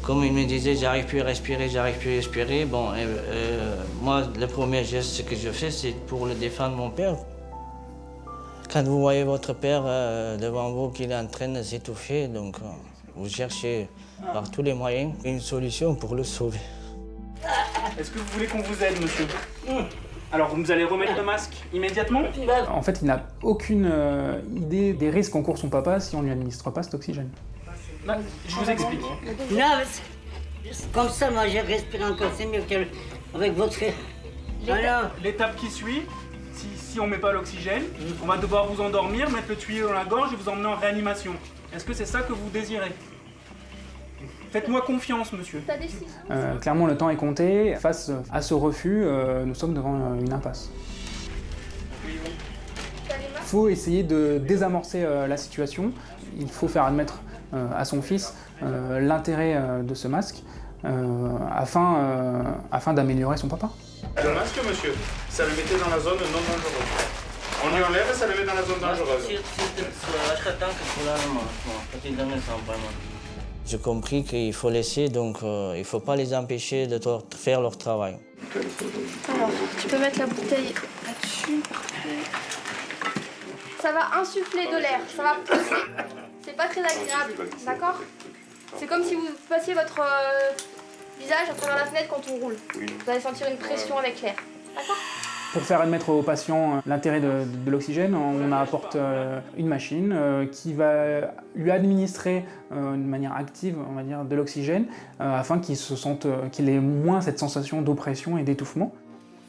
Comme il me disait, j'arrive plus à respirer, bon, moi, le premier geste que je fais, c'est pour le défendre mon père. Quand vous voyez votre père devant vous qu'il est en train de s'étouffer, donc vous cherchez par tous les moyens une solution pour le sauver. Est-ce que vous voulez qu'on vous aide, monsieur? Alors vous allez remettre le masque immédiatement? En fait, il n'a aucune idée des risques qu'encourt son papa si on ne lui administre pas cet oxygène. Bah, je vous explique. Non, comme ça, moi, je respire encore. C'est mieux qu'avec votre... L'étape qui suit, si on ne met pas l'oxygène, on va devoir vous endormir, mettre le tuyau dans la gorge et vous emmener en réanimation. Est-ce que c'est ça que vous désirez? Faites-moi confiance, monsieur. Clairement, le temps est compté. Face à ce refus, nous sommes devant une impasse. Il faut essayer de désamorcer la situation. Il faut faire admettre à son fils l'intérêt de ce masque afin d'améliorer son papa. Le masque, monsieur, ça le mettait dans la zone non dangereuse. On lui enlève et ça le met dans la zone dangereuse. J'ai compris qu'il faut laisser, donc il ne faut pas les empêcher de faire leur travail. Alors, tu peux mettre la bouteille là-dessus. Ça va insuffler de l'air, ça va pousser. C'est pas très agréable, d'accord? C'est comme si vous passiez votre visage à travers la fenêtre quand on roule. Vous allez sentir une pression avec l'air, d'accord? Pour faire admettre au patient l'intérêt de l'oxygène, on apporte une machine qui va lui administrer de manière active, on va dire, de l'oxygène afin qu'il ait moins cette sensation d'oppression et d'étouffement.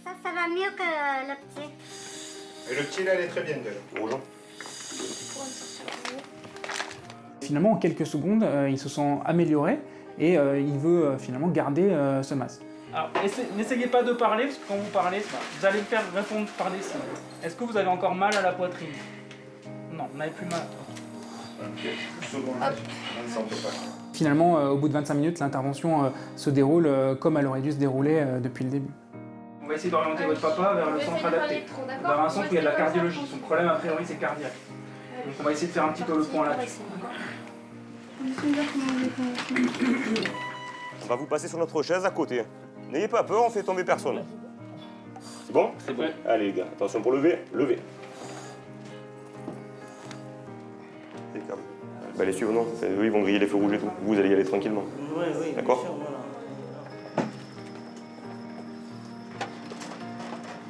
Ça va mieux que le petit. Et le petit, là, elle est très bien, elle. Bonjour. Finalement, en quelques secondes, il se sent amélioré et il veut finalement garder ce masque. Alors, n'essayez pas de parler, parce que quand vous parlez, vous allez me faire répondre par des signes. Est-ce que vous avez encore mal à la poitrine? Non, vous n'avez plus mal. Finalement, au bout de 25 minutes, l'intervention se déroule comme elle aurait dû se dérouler depuis le début. On va essayer d'orienter votre papa vers le centre adapté, vers un centre où il y a de la cardiologie. Son problème, a priori, c'est cardiaque. Donc on va essayer de faire un petit peu le point là-dessus. On va vous passer sur notre chaise à côté. N'ayez pas peur, on fait tomber personne. C'est bon? C'est bon. Allez les gars, attention pour lever, levez. Bah les suivre, non? Eux, ils vont griller les feux rouges et tout. Vous allez y aller tranquillement. Oui, d'accord?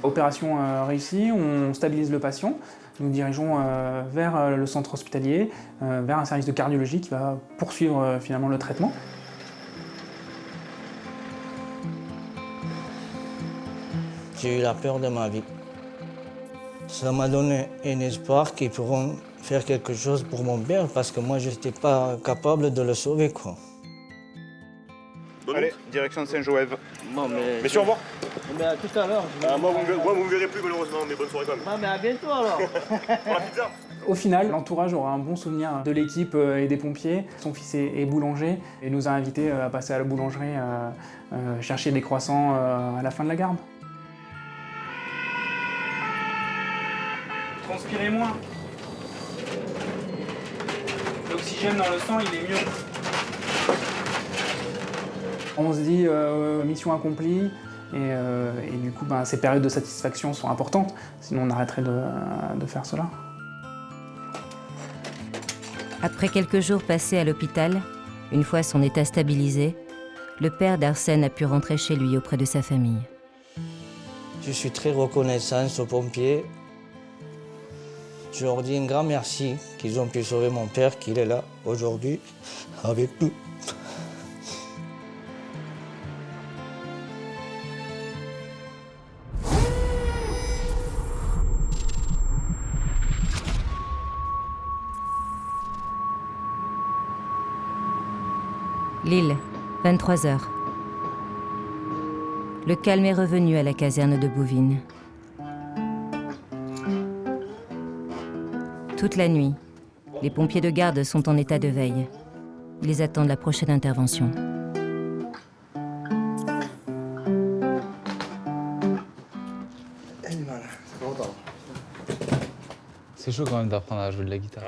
Opération réussie, on stabilise le patient. Nous dirigeons vers le centre hospitalier, vers un service de cardiologie qui va poursuivre finalement le traitement. J'ai eu la peur de ma vie. Ça m'a donné un espoir qu'ils pourront faire quelque chose pour mon père parce que moi, je n'étais pas capable de le sauver, quoi. Allez, direction Saint-Joëve. Bon, mais... Messieurs, au revoir. Mais à tout à l'heure. Moi, vous me verrez plus malheureusement, mais bonne soirée quand même. Ah, mais à bientôt alors. Pour la pizza. Au final, l'entourage aura un bon souvenir de l'équipe et des pompiers. Son fils est boulanger et nous a invités à passer à la boulangerie chercher des croissants à la fin de la garde. Transpirez moins. L'oxygène dans le sang, il est mieux. On se dit mission accomplie et du coup ces périodes de satisfaction sont importantes, sinon on arrêterait de faire cela. Après quelques jours passés à l'hôpital, une fois son état stabilisé, le père d'Arsène a pu rentrer chez lui auprès de sa famille. Je suis très reconnaissant aux pompiers. Je leur dis un grand merci qu'ils ont pu sauver mon père, qu'il est là aujourd'hui avec nous. Lille, 23h. Le calme est revenu à la caserne de Bouvines. Toute la nuit, les pompiers de garde sont en état de veille. Ils attendent la prochaine intervention. C'est chaud quand même d'apprendre à jouer de la guitare.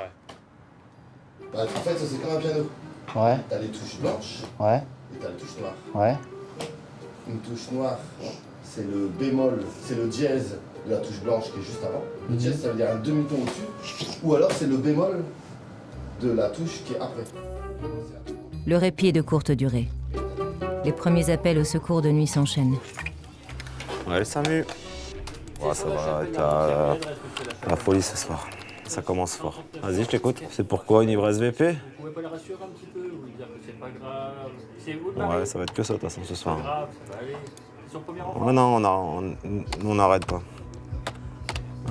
Bah, en fait, ça c'est comme un piano. Ouais. T'as les touches blanches. Ouais. Et t'as les touches noires. Ouais. Une touche noire, c'est le bémol, c'est le dièse de la touche blanche qui est juste avant. Le dièse, ça veut dire un demi-ton au-dessus. Ou alors c'est le bémol de la touche qui est après. Le répit est de courte durée. Les premiers appels au secours de nuit s'enchaînent. Ouais, le SAMU. Ouais, ça va être la folie ce soir. Ça commence fort. Vas-y, je t'écoute. C'est pourquoi une ivresse VP? Vous pouvez pas les rassurer un petit peu, vous dire que c'est pas grave. Ouais, ça va être que ça de toute façon ce soir. C'est pas grave, ça va aller. C'est sur le premier enfant. Ouais, non, on n'arrête pas.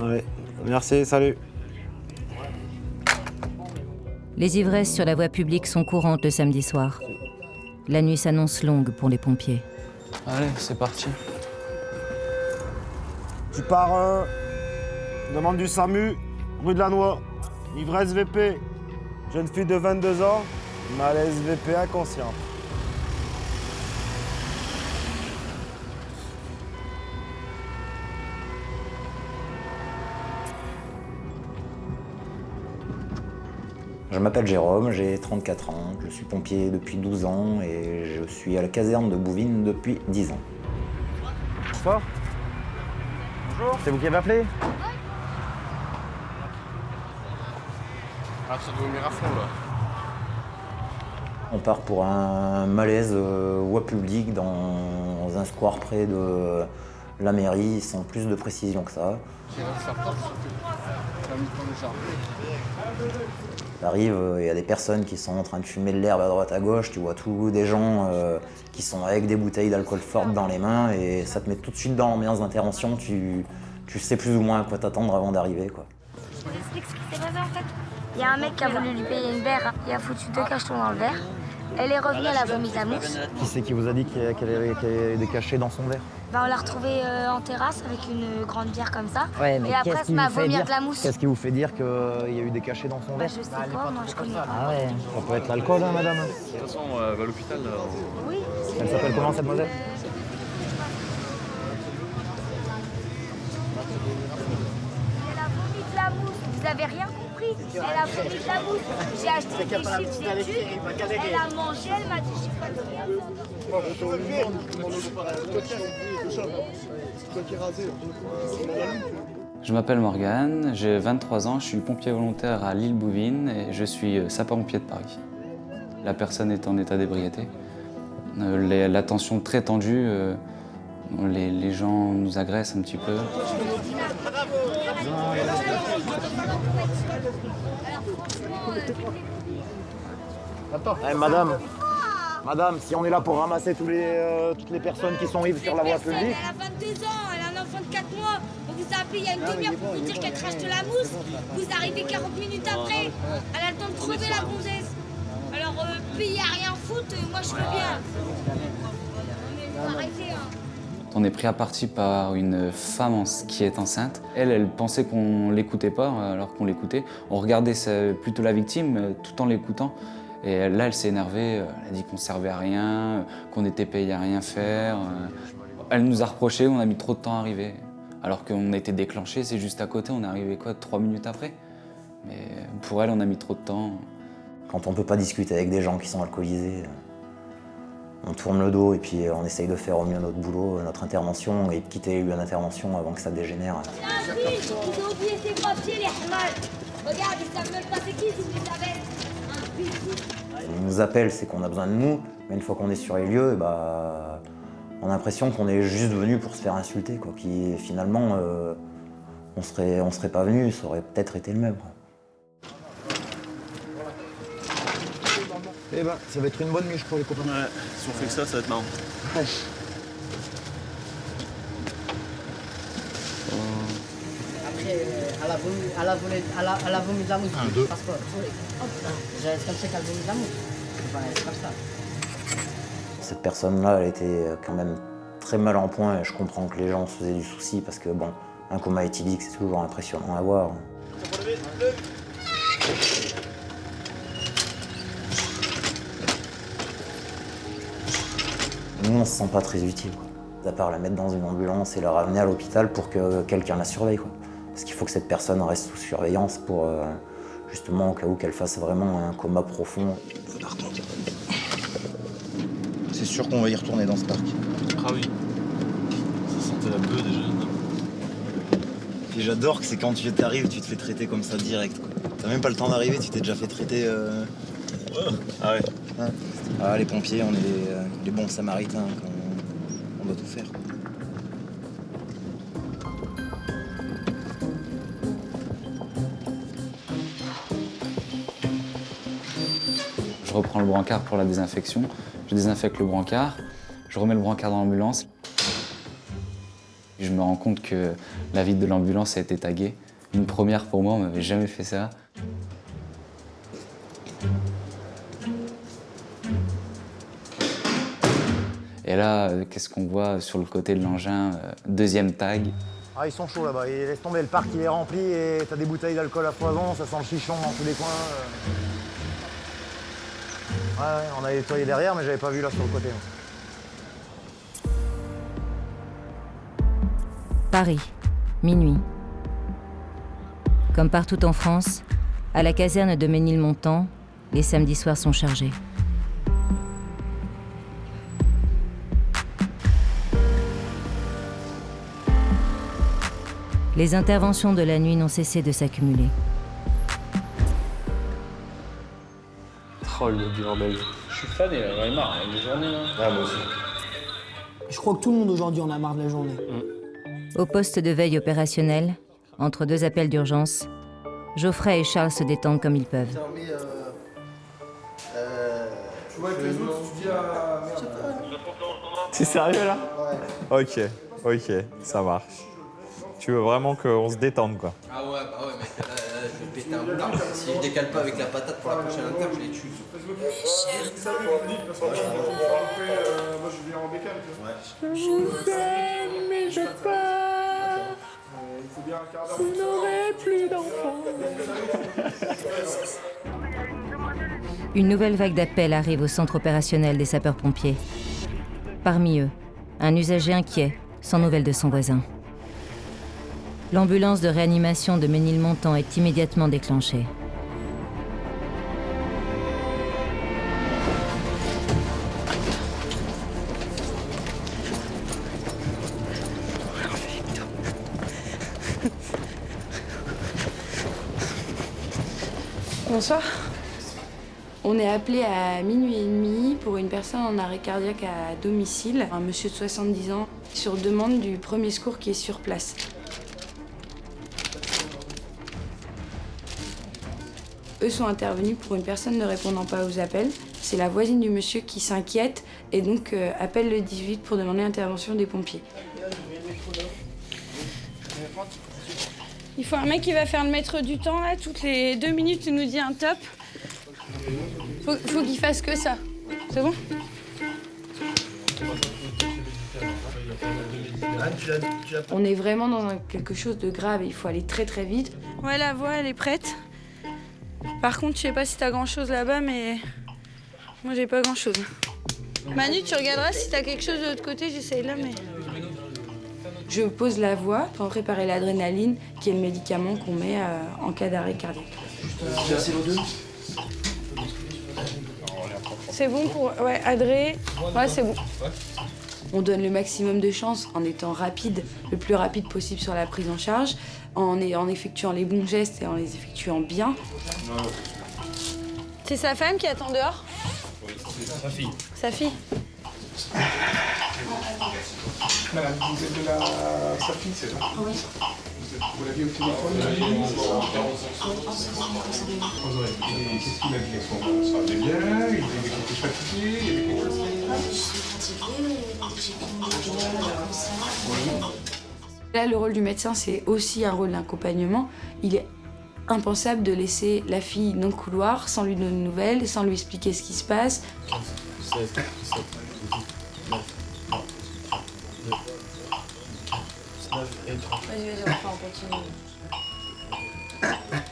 Allez, merci, salut. Les ivresses sur la voie publique sont courantes le samedi soir. La nuit s'annonce longue pour les pompiers. Allez, c'est parti. Tu pars, demande du SAMU, rue de la Noix, ivresse VP, jeune fille de 22 ans, malaise VP inconsciente. Je m'appelle Jérôme, j'ai 34 ans, je suis pompier depuis 12 ans et je suis à la caserne de Bouvines depuis 10 ans. Bonsoir. Bonjour. C'est vous qui avez appelé? Ah, ça doit venir à fond là. On part pour un malaise voie publique dans un square près de la mairie, sans plus de précision que ça. T'arrives, il y a des personnes qui sont en train de fumer de l'herbe à droite à gauche, tu vois tous des gens qui sont avec des bouteilles d'alcool fortes dans les mains et ça te met tout de suite dans l'ambiance d'intervention, tu sais plus ou moins à quoi t'attendre avant d'arriver, quoi. Je vous explique ce qui s'est passé en fait. Il y a un mec qui a voulu lui payer une bière, il a foutu 2 cachetons dans le verre. Elle est revenue, elle a vomi de la mousse. Qui c'est qui vous a dit qu'il y avait des cachets dans son verre? On l'a retrouvé en terrasse avec une grande bière comme ça. Ouais, mais et après, ça m'a vomi de la mousse. Qu'est-ce qui vous fait dire qu'il y a eu des cachets dans son verre? Je sais pas, moi je connais pas. Ah ouais, ça peut être l'alcool, hein, madame. De toute façon, elle va à l'hôpital là. Oui. Elle s'appelle comment, cette demoiselle? Elle a vomi de la mousse, vous avez rien compris. Elle a vomi de la mousse. J'ai acheté des chips d'études, elle a mangé, elle m'a dit je sais pas de Je m'appelle Morgane, j'ai 23 ans, je suis pompier volontaire à l'île Bouvines et je suis sapeur-pompier de Paris. La personne est en état d'ébriété. La tension très tendue, les gens nous agressent un petit peu. Hey, madame, si on est là pour ramasser toutes les personnes qui sont ivres sur la voie publique. Elle a 22 ans, elle a un enfant de 4 mois. On vous a appelé il y a une demi-heure pour vous dire qu'elle crache de la mousse. Vous arrivez 40 minutes après. Elle a le temps de crever la gonzesse. Alors, payer à rien foutre, moi je veux bien. Mais vous arrêtez, hein. On est pris à partie par une femme qui est enceinte. Elle pensait qu'on l'écoutait pas, alors qu'on l'écoutait. On regardait plutôt la victime tout en l'écoutant. Et là, elle s'est énervée. Elle a dit qu'on servait à rien, qu'on était payé à rien faire. Elle nous a reproché qu'on a mis trop de temps à arriver. Alors qu'on a été déclenché, c'est juste à côté. On est arrivé 3 minutes après. Mais pour elle, on a mis trop de temps. Quand on peut pas discuter avec des gens qui sont alcoolisés, on tourne le dos et puis on essaye de faire au mieux notre boulot, notre intervention et de quitter une intervention avant que ça dégénère. Vous avez oublié ses papiers, les hamals. Regarde, ils savent même pas c'est qui, ils oublient sa veste. On nous appelle, c'est qu'on a besoin de nous, mais une fois qu'on est sur les lieux, on a l'impression qu'on est juste venu pour se faire insulter, quoi. Qui finalement, on serait pas venu, ça aurait peut-être été le même, quoi. Eh ben, ça va être une bonne miche pour les copains. Ouais, si on fait que ça va être marrant. Ouais. Après, elle a vomi de la mousse. Un, deux. Passe pas. C'est comme ça qu'elle a vomi de la mousse. C'est comme ça. Cette personne-là, elle était quand même très mal en point et je comprends que les gens se faisaient du souci parce que, bon, un coma éthylique, c'est toujours impressionnant à voir. Nous, on se sent pas très utile, quoi. À part la mettre dans une ambulance et la ramener à l'hôpital pour que quelqu'un la surveille, quoi. Parce qu'il faut que cette personne reste sous surveillance pour, justement, au cas où qu'elle fasse vraiment un coma profond. C'est sûr qu'on va y retourner dans ce parc. Ah oui. Ça sentait la bœuf déjà. Et j'adore que c'est quand tu arrives, tu te fais traiter comme ça direct, quoi. T'as même pas le temps d'arriver, tu t'es déjà fait traiter. Ah ouais. Ah, les pompiers, on est les bons samaritains, on doit tout faire. Je reprends le brancard pour la désinfection, je désinfecte le brancard, je remets le brancard dans l'ambulance. Je me rends compte que la vitre de l'ambulance a été taguée. Une première pour moi, on m'avait jamais fait ça. Et là, qu'est-ce qu'on voit sur le côté de l'engin? Deuxième tag. Ah, ils sont chauds là-bas. Laisse tomber, le parc il est rempli et t'as des bouteilles d'alcool à foison, ça sent le chichon dans tous les coins. Ouais, on a nettoyé derrière, mais j'avais pas vu là sur le côté. Paris, minuit. Comme partout en France, à la caserne de Ménilmontant, les samedis soirs sont chargés. Les interventions de la nuit n'ont cessé de s'accumuler. Oh le bordel. Je suis fané là, j'en ai marre, les journées là. Ah, moi aussi. Je crois que tout le monde aujourd'hui en a marre de la journée. Au poste de veille opérationnel, entre deux appels d'urgence, Geoffrey et Charles se détendent comme ils peuvent. Tu vois, avec les autres, tu dis à... C'est sérieux là? Ouais. Ok, ça marche. Tu veux vraiment qu'on se détende quoi? Ah ouais, bah ouais, mec, là, je vais péter un boulard. Si je décale pas avec la patate pour la prochaine inter, je les tue. Moi je viens en bécane. Je vous aime, mais je pars. Vous n'aurez plus d'enfants. Une nouvelle vague d'appels arrive au centre opérationnel des sapeurs-pompiers. Parmi eux, un usager inquiet, sans nouvelles de son voisin. L'ambulance de réanimation de Ménilmontant est immédiatement déclenchée. Bonsoir. On est appelé à minuit et demi pour une personne en arrêt cardiaque à domicile, un monsieur de 70 ans, sur demande du premier secours qui est sur place. Eux sont intervenus pour une personne ne répondant pas aux appels. C'est la voisine du monsieur qui s'inquiète et donc appelle le 18 pour demander l'intervention des pompiers. Il faut un mec qui va faire le maître du temps, là, toutes les 2 minutes, il nous dit un top. Faut qu'il fasse que ça. C'est bon? On est vraiment dans quelque chose de grave et il faut aller très très vite. Ouais, la voix, elle est prête. Par contre, je sais pas si t'as grand-chose là-bas, mais moi, j'ai pas grand-chose. Manu, tu regarderas si t'as quelque chose de l'autre côté, j'essaye là, mais... Je pose la voix pour préparer l'adrénaline, qui est le médicament qu'on met en cas d'arrêt cardiaque. C'est bon pour... Ouais, Adré. Ouais, c'est bon. On donne le maximum de chance en étant rapide, le plus rapide possible sur la prise en charge, en effectuant les bons gestes et en les effectuant bien. C'est sa femme qui attend dehors? Oui, c'est sa fille. Sa fille? Madame, vous êtes de sa fille, c'est ça? Oui. Vous l'aviez au téléphone? Oui, c'est ça. Et qu'est-ce qu'il a dit à ce moment-là? Ça allait bien? Il était fatigué? Il y avait quelque chose? Là, le rôle du médecin, c'est aussi un rôle d'accompagnement. Il est impensable de laisser la fille dans le couloir sans lui donner de nouvelles, sans lui expliquer ce qui se passe.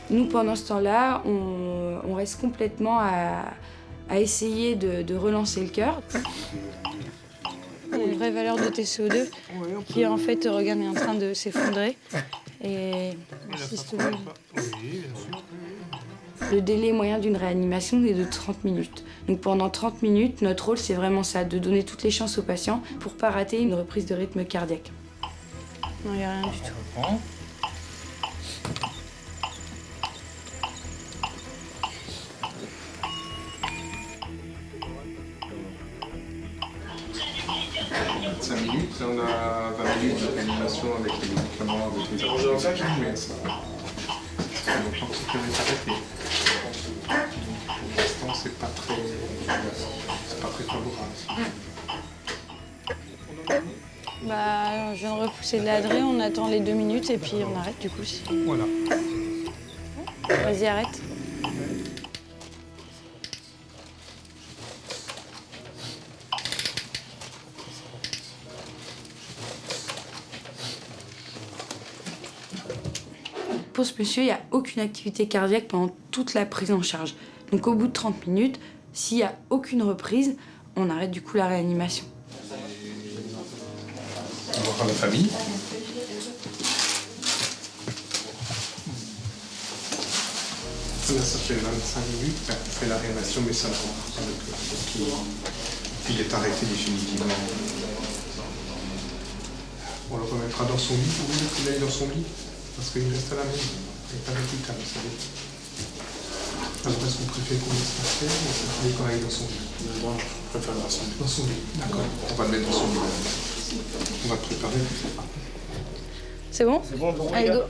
Nous, pendant ce temps-là, on reste complètement à essayer de relancer le cœur. Il y a une vraie valeur de TCO2 qui, en fait, regarde, est en train de s'effondrer. Et systolique. Le délai moyen d'une réanimation est de 30 minutes. Donc pendant 30 minutes, notre rôle, c'est vraiment ça, de donner toutes les chances aux patients pour ne pas rater une reprise de rythme cardiaque. Non, il n'y a rien du tout. Minutes, on a 20 minutes de réanimation avec les médicaments, avec les applications. Donc, en sécurité arrêtée. Pour l'instant, c'est pas très... Bah, je viens de repousser de l'adré, on attend les 2 minutes et puis on arrête du coup. Voilà. Vas-y, arrête. Pour ce monsieur, il n'y a aucune activité cardiaque pendant toute la prise en charge. Donc au bout de 30 minutes, s'il n'y a aucune reprise, on arrête du coup la réanimation. On va voir la famille. Là, ça fait 25 minutes, on fait la réanimation, mais ça ne prend pas. Puis il est arrêté définitivement. On le remettra dans son lit. Vous voulez qu'il aille dans son lit? Parce qu'il reste à la maison. Il n'est pas réputé, vous savez. Alors, est-ce qu'on préfère qu'on laisse passer ou est-ce qu'il est correct dans son lit? Non, je préfère dans son lit. Dans son lit, d'accord. On va le mettre dans son lit. On va le préparer. C'est bon? C'est bon, bon. Allez, go.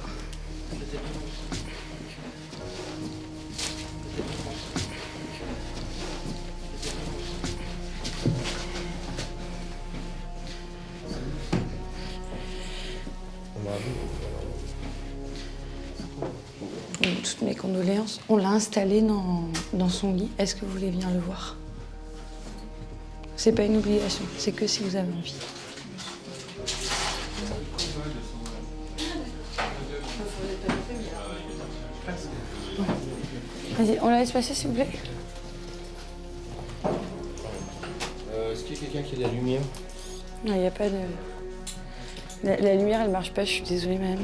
Toutes mes condoléances. On l'a installé dans son lit. Est-ce que vous voulez venir le voir? C'est pas une obligation, c'est que si vous avez envie. Vas-y, on la laisse passer s'il vous plaît. Est-ce qu'il y a quelqu'un qui a de la lumière? Non, il n'y a pas de... La lumière, elle marche pas, je suis désolée madame.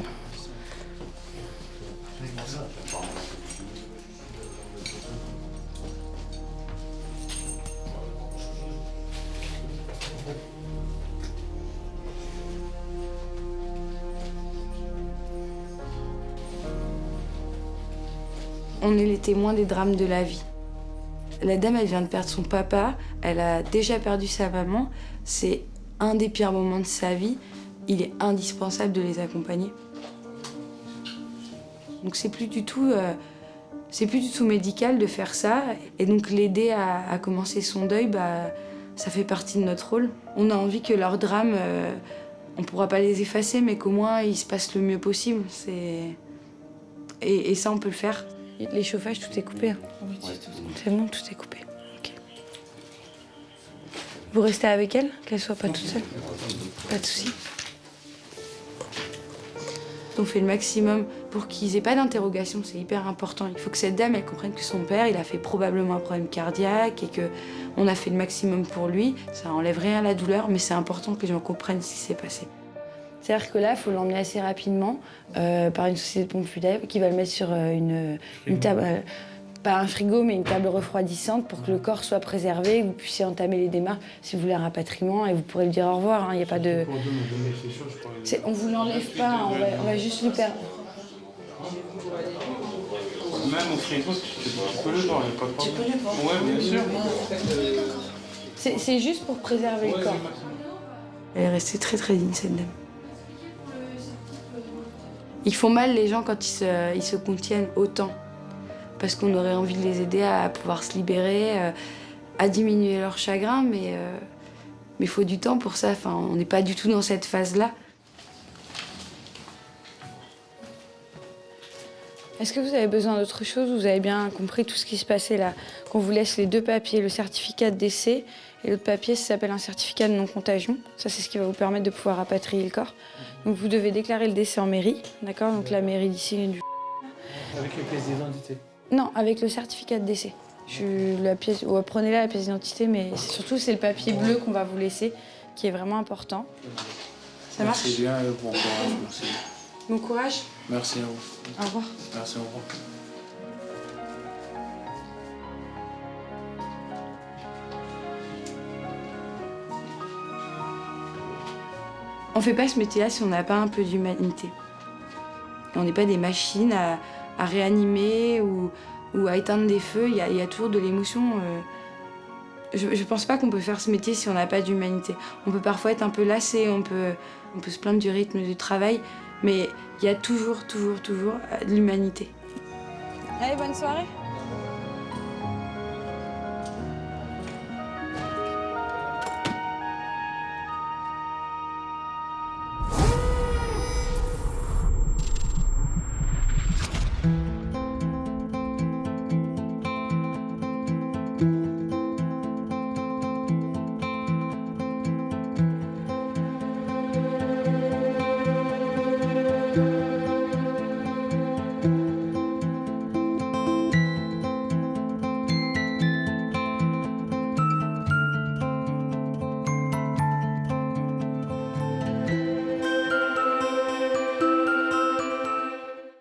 On est les témoins des drames de la vie. La dame, elle vient de perdre son papa, elle a déjà perdu sa maman. C'est un des pires moments de sa vie. Il est indispensable de les accompagner. Donc c'est plus du tout médical de faire ça. Et donc l'aider à commencer son deuil, bah, ça fait partie de notre rôle. On a envie que leurs drames, on pourra pas les effacer, mais qu'au moins ils se passent le mieux possible. Et ça, on peut le faire. Les chauffages, tout est coupé. Hein. Oui, c'est bon, tout est coupé. Okay. Vous restez avec elle, qu'elle soit pas toute seule? Pas de souci. On fait le maximum pour qu'ils aient pas d'interrogation, c'est hyper important. Il faut que cette dame, elle comprenne que son père, il a fait probablement un problème cardiaque et qu'on a fait le maximum pour lui. Ça enlève rien à la douleur, mais c'est important que les gens comprennent ce qui s'est passé. C'est-à-dire que là, il faut l'emmener assez rapidement par une société de pompes funèbres qui va le mettre sur une table, pas un frigo, mais une table refroidissante pour que le corps soit préservé, que vous puissiez entamer les démarches si vous voulez un rapatriement et vous pourrez lui dire au revoir. Il n'y a pas de... On vous l'enlève pas, on va juste lui perdre. Même au frigo, tu peux le voir, il n'y a pas de problème. Tu peux le voir? Ouais, bien sûr. C'est juste pour préserver le corps. Elle est restée très très digne, cette dame. Ils font mal les gens quand ils se contiennent autant. Parce qu'on aurait envie de les aider à pouvoir se libérer, à diminuer leur chagrin, mais il faut du temps pour ça. Enfin, on n'est pas du tout dans cette phase-là. Est-ce que vous avez besoin d'autre chose? Vous avez bien compris tout ce qui se passait là. Qu'on vous laisse les 2 papiers, le certificat de décès et l'autre papier, ça s'appelle un certificat de non-contagion. Ça, c'est ce qui va vous permettre de pouvoir rapatrier le corps. Donc vous devez déclarer le décès en mairie, d'accord? Donc la mairie d'ici vient du... Avec les pièces d'identité? Non, avec le certificat de décès. Prenez-la, la pièce d'identité, mais surtout, c'est le papier bleu qu'on va vous laisser, qui est vraiment important. Ça marche? Merci bien, bon courage, merci. Bon courage. Merci à vous. Au revoir. Merci, au revoir. On fait pas ce métier-là si on n'a pas un peu d'humanité. On n'est pas des machines à réanimer ou à éteindre des feux. Il y a toujours de l'émotion. Je pense pas qu'on peut faire ce métier si on n'a pas d'humanité. On peut parfois être un peu lassé, on peut se plaindre du rythme du travail, mais il y a toujours de l'humanité. Allez, bonne soirée.